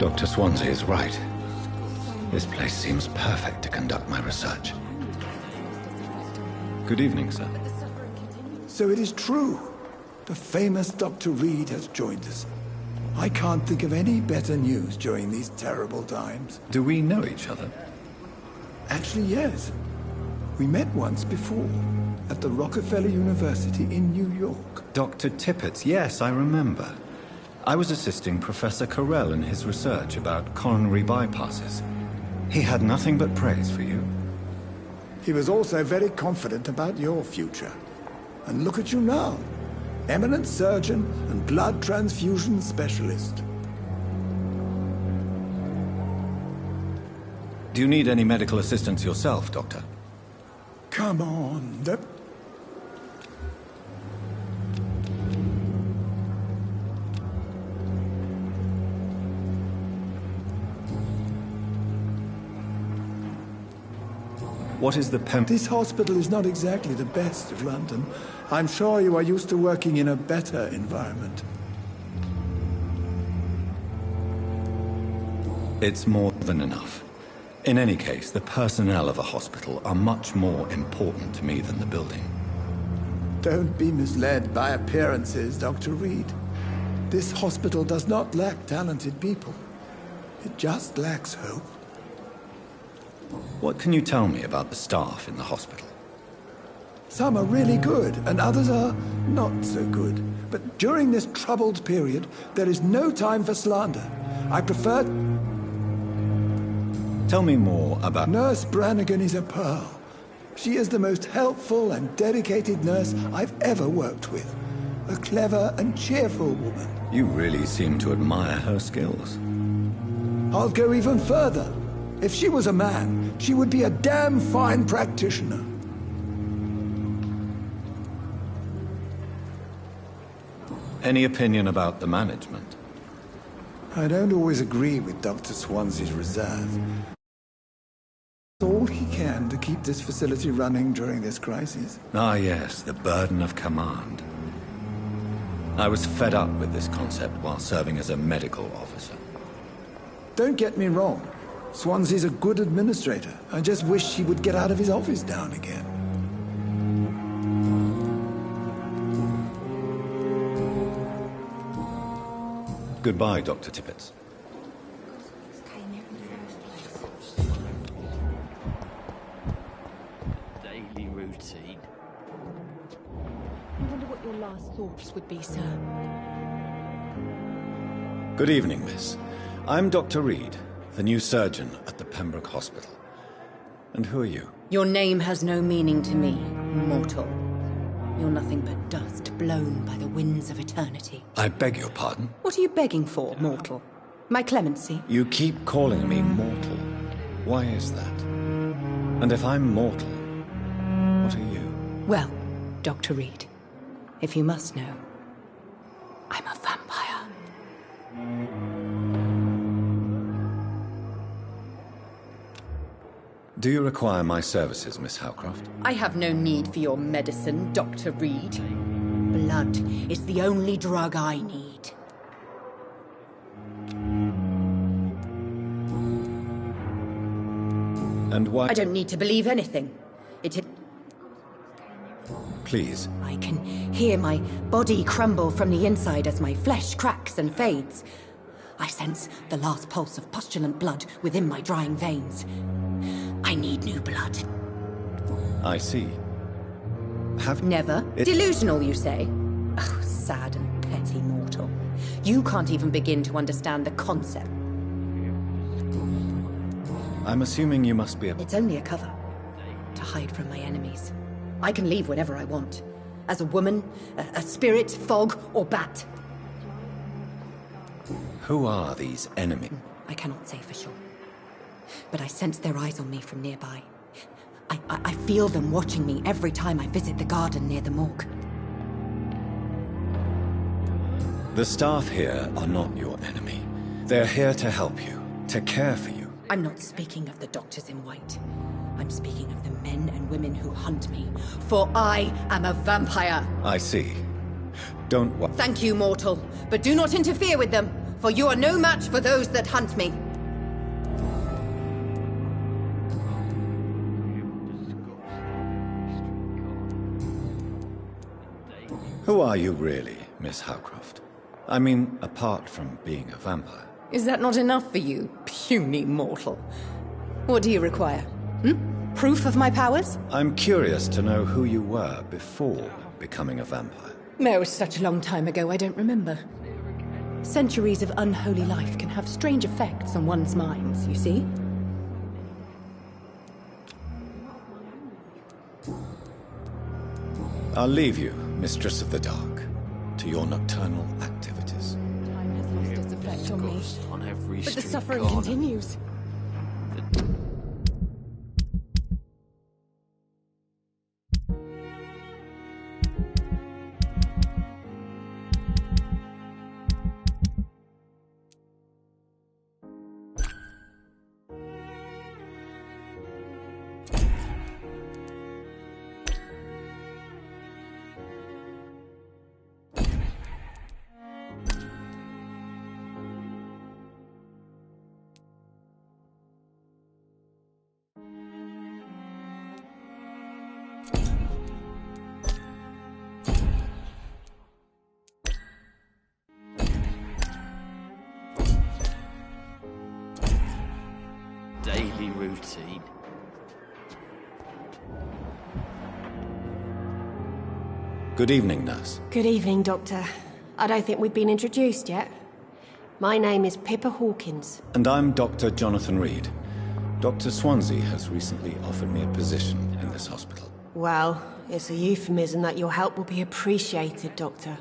Dr. Swansea is right. This place seems perfect to conduct my research. Good evening, sir. So it is true. The famous Dr. Reed has joined us. I can't think of any better news during these terrible times. Do we know each other? Actually, yes. We met once before, at the Rockefeller University in New York. Dr. Tippett, yes, I remember. I was assisting Professor Carell in his research about coronary bypasses. He had nothing but praise for you. He was also very confident about your future. And look at you now. Eminent surgeon and blood transfusion specialist. Do you need any medical assistance yourself, Doctor? Come on, What is the This hospital is not exactly the best of London. I'm sure you are used to working in a better environment. It's more than enough. In any case, the personnel of a hospital are much more important to me than the building. Don't be misled by appearances, Dr. Reed. This hospital does not lack talented people. It just lacks hope. What can you tell me about the staff in the hospital? Some are really good, and others are not so good. But during this troubled period, there is no time for slander. I prefer... Tell me more about... Nurse Brannigan is a pearl. She is the most helpful and dedicated nurse I've ever worked with. A clever and cheerful woman. You really seem to admire her skills. I'll go even further. If she was a man, she would be a damn fine practitioner. Any opinion about the management? I don't always agree with Dr. Swansea's reserve. All he can to keep this facility running during this crisis. Ah, yes, the burden of command. I was fed up with this concept while serving as a medical officer. Don't get me wrong. Swansea's a good administrator. I just wish he would get out of his office now and again. Goodbye, Dr. Tippett. Daily routine. I wonder what your last thoughts would be, sir. Good evening, miss. I'm Dr. Reed, the new surgeon at the Pembroke Hospital. And who are you? Your name has no meaning to me, mortal. You're nothing but dust blown by the winds of eternity. I beg your pardon? What are you begging for, mortal? My clemency? You keep calling me mortal. Why is that? And if I'm mortal, what are you? Well, Dr. Reed, if you must know, I'm a vampire. Do you require my services, Miss Howcroft? I have no need for your medicine, Dr. Reed. Blood is the only drug I need. And why? I don't need to believe anything. Please. I can hear my body crumble from the inside as my flesh cracks and fades. I sense the last pulse of postulant blood within my drying veins. I need new blood. I see. Never? Delusional, you say? Oh, sad and petty mortal. You can't even begin to understand the concept. I'm assuming you must be a... It's only a cover. To hide from my enemies. I can leave whenever I want. As a woman, a spirit, fog, or bat. Who are these enemies? I cannot say for sure. But I sense their eyes on me from nearby. I feel them watching me every time I visit the garden near the morgue. The staff here are not your enemy. They're here to help you, to care for you. I'm not speaking of the doctors in white. I'm speaking of the men and women who hunt me. For I am a vampire. I see. Don't worry. Thank you, mortal. But do not interfere with them, for you are no match for those that hunt me. Who are you really, Miss Howcroft? I mean, apart from being a vampire. Is that not enough for you, puny mortal? What do you require? Proof of my powers? I'm curious to know who you were before becoming a vampire. It was such a long time ago, I don't remember. Centuries of unholy life can have strange effects on one's minds, you see? I'll leave you, Mistress of the Dark, to your nocturnal activities. Time has lost its effect on me. On every But the street suffering corner. continues. Daily routine. Good evening, nurse. Good evening, Doctor. I don't think we've been introduced yet. My name is Pippa Hawkins. And I'm Dr. Jonathan Reed. Dr. Swansea has recently offered me a position in this hospital. Well, it's a euphemism that your help will be appreciated, Doctor.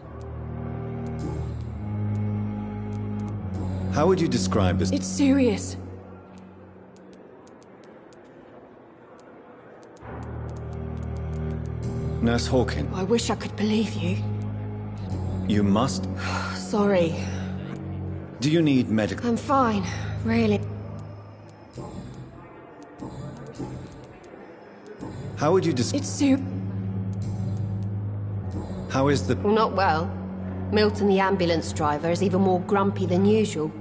How would you describe this? It's serious. Nurse Hawkins. I wish I could believe you. You must. Sorry. Do you need medical? I'm fine, really. How would you describe? It's How is the... Well, not well. Milton, the ambulance driver, is even more grumpy than usual.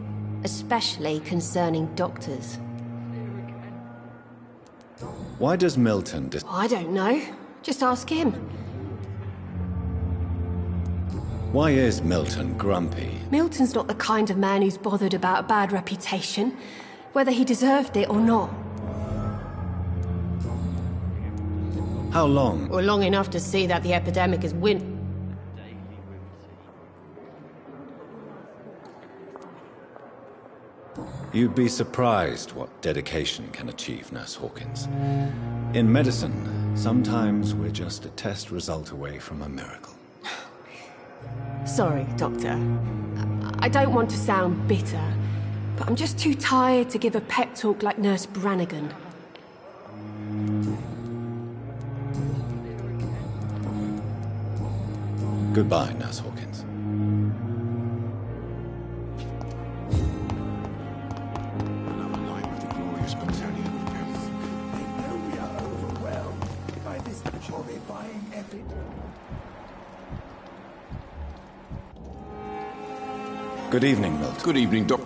Especially concerning doctors. Why does Milton... I don't know. Just ask him. Why is Milton grumpy? Milton's not the kind of man who's bothered about a bad reputation, whether he deserved it or not. How long? Or long enough to see that the epidemic is You'd be surprised what dedication can achieve, Nurse Hawkins. In medicine, sometimes we're just a test result away from a miracle. Sorry, Doctor. I don't want to sound bitter, but I'm just too tired to give a pep talk like Nurse Brannigan. Goodbye, Nurse Hawkins. Another night with the glorious battalion of Ghosts. I know we are overwhelmed by this horrifying epic. Good evening, Milton. Good evening, Doc.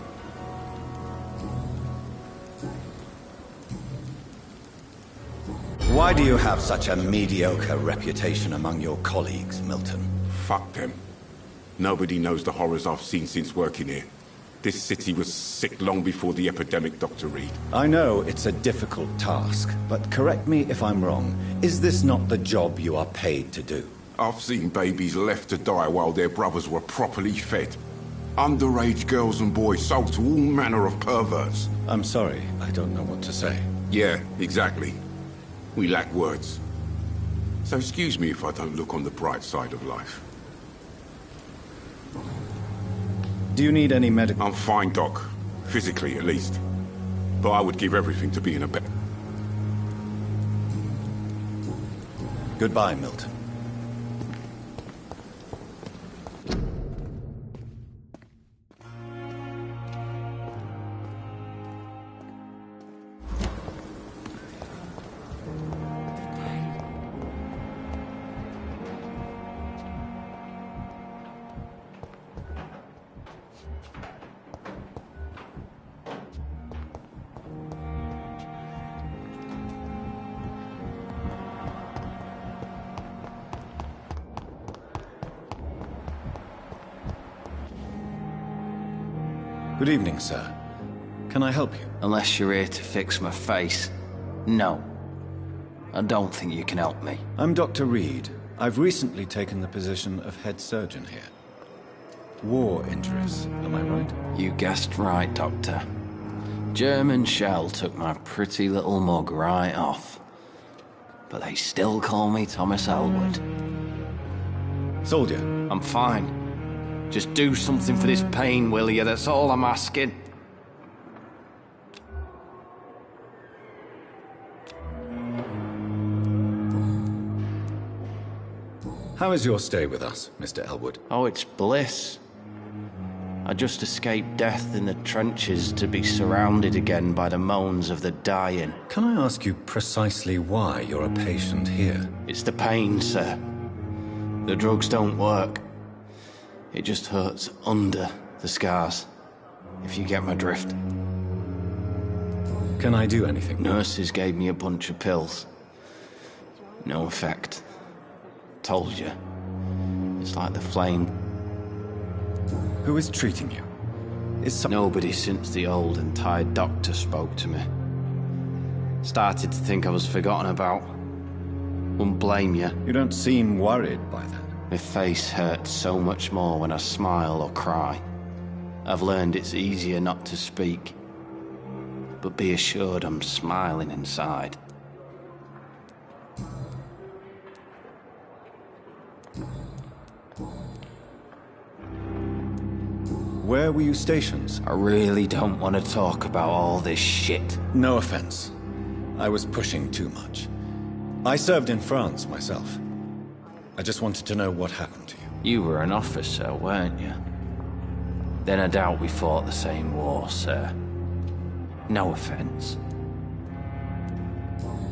Why do you have such a mediocre reputation among your colleagues, Milton? Fuck them. Nobody knows the horrors I've seen since working here. This city was sick long before the epidemic, Dr. Reed. I know it's a difficult task, but correct me if I'm wrong. Is this not the job you are paid to do? I've seen babies left to die while their brothers were properly fed. Underage girls and boys sold to all manner of perverts. I'm sorry, I don't know what to say. Yeah, exactly. We lack words. So excuse me if I don't look on the bright side of life. Do you need any medical... I'm fine, Doc. Physically, at least. But I would give everything to be in a better... Goodbye, Milton. Good evening, sir. Can I help you? Unless you're here to fix my face. No. I don't think you can help me. I'm Dr. Reed. I've recently taken the position of head surgeon here. War injuries, am I right? You guessed right, Doctor. German shell took my pretty little mug right off. But they still call me Thomas Elwood. Soldier. I'm fine. Just do something for this pain, will you? That's all I'm asking. How is your stay with us, Mr. Elwood? Oh, it's bliss. I just escaped death in the trenches to be surrounded again by the moans of the dying. Can I ask you precisely why you're a patient here? It's the pain, sir. The drugs don't work. It just hurts under the scars, if you get my drift. Can I do anything? Nurses gave me a bunch of pills. No effect. Told you. It's like the flame. Who is treating you? Nobody since the old and tired doctor spoke to me. Started to think I was forgotten about. Wouldn't blame you. You don't seem worried by that. My face hurts so much more when I smile or cry. I've learned it's easier not to speak. But be assured I'm smiling inside. Where were you stationed? I really don't want to talk about all this shit. No offense. I was pushing too much. I served in France myself. I just wanted to know what happened to you. You were an officer, weren't you? Then I doubt we fought the same war, sir. No offense.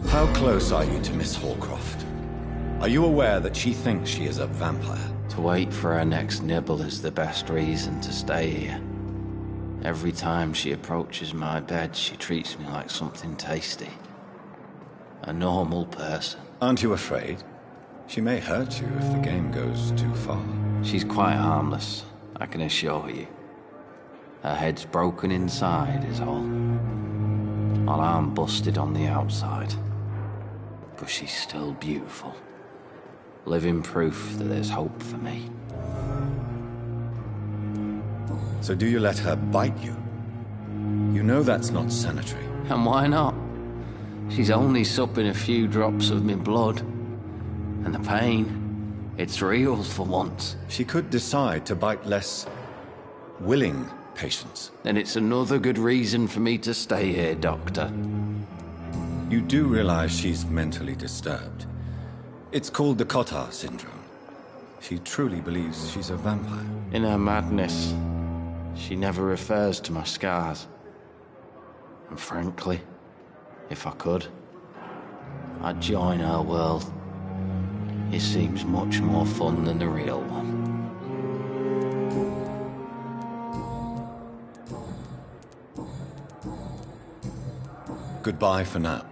How close are you to Miss Hallcroft? Are you aware that she thinks she is a vampire? To wait for her next nibble is the best reason to stay here. Every time she approaches my bed, she treats me like something tasty. A normal person. Aren't you afraid? She may hurt you if the game goes too far. She's quite harmless, I can assure you. Her head's broken inside is all. While I'm busted on the outside. But she's still beautiful. Living proof that there's hope for me. So do you let her bite you? You know that's not sanitary. And why not? She's only supping a few drops of me blood. And the pain, it's real for once. She could decide to bite less willing patients. Then it's another good reason for me to stay here, Doctor. You do realize she's mentally disturbed. It's called the Cotard syndrome. She truly believes she's a vampire. In her madness, she never refers to my scars. And frankly, if I could, I'd join her world. It seems much more fun than the real one. Goodbye for now.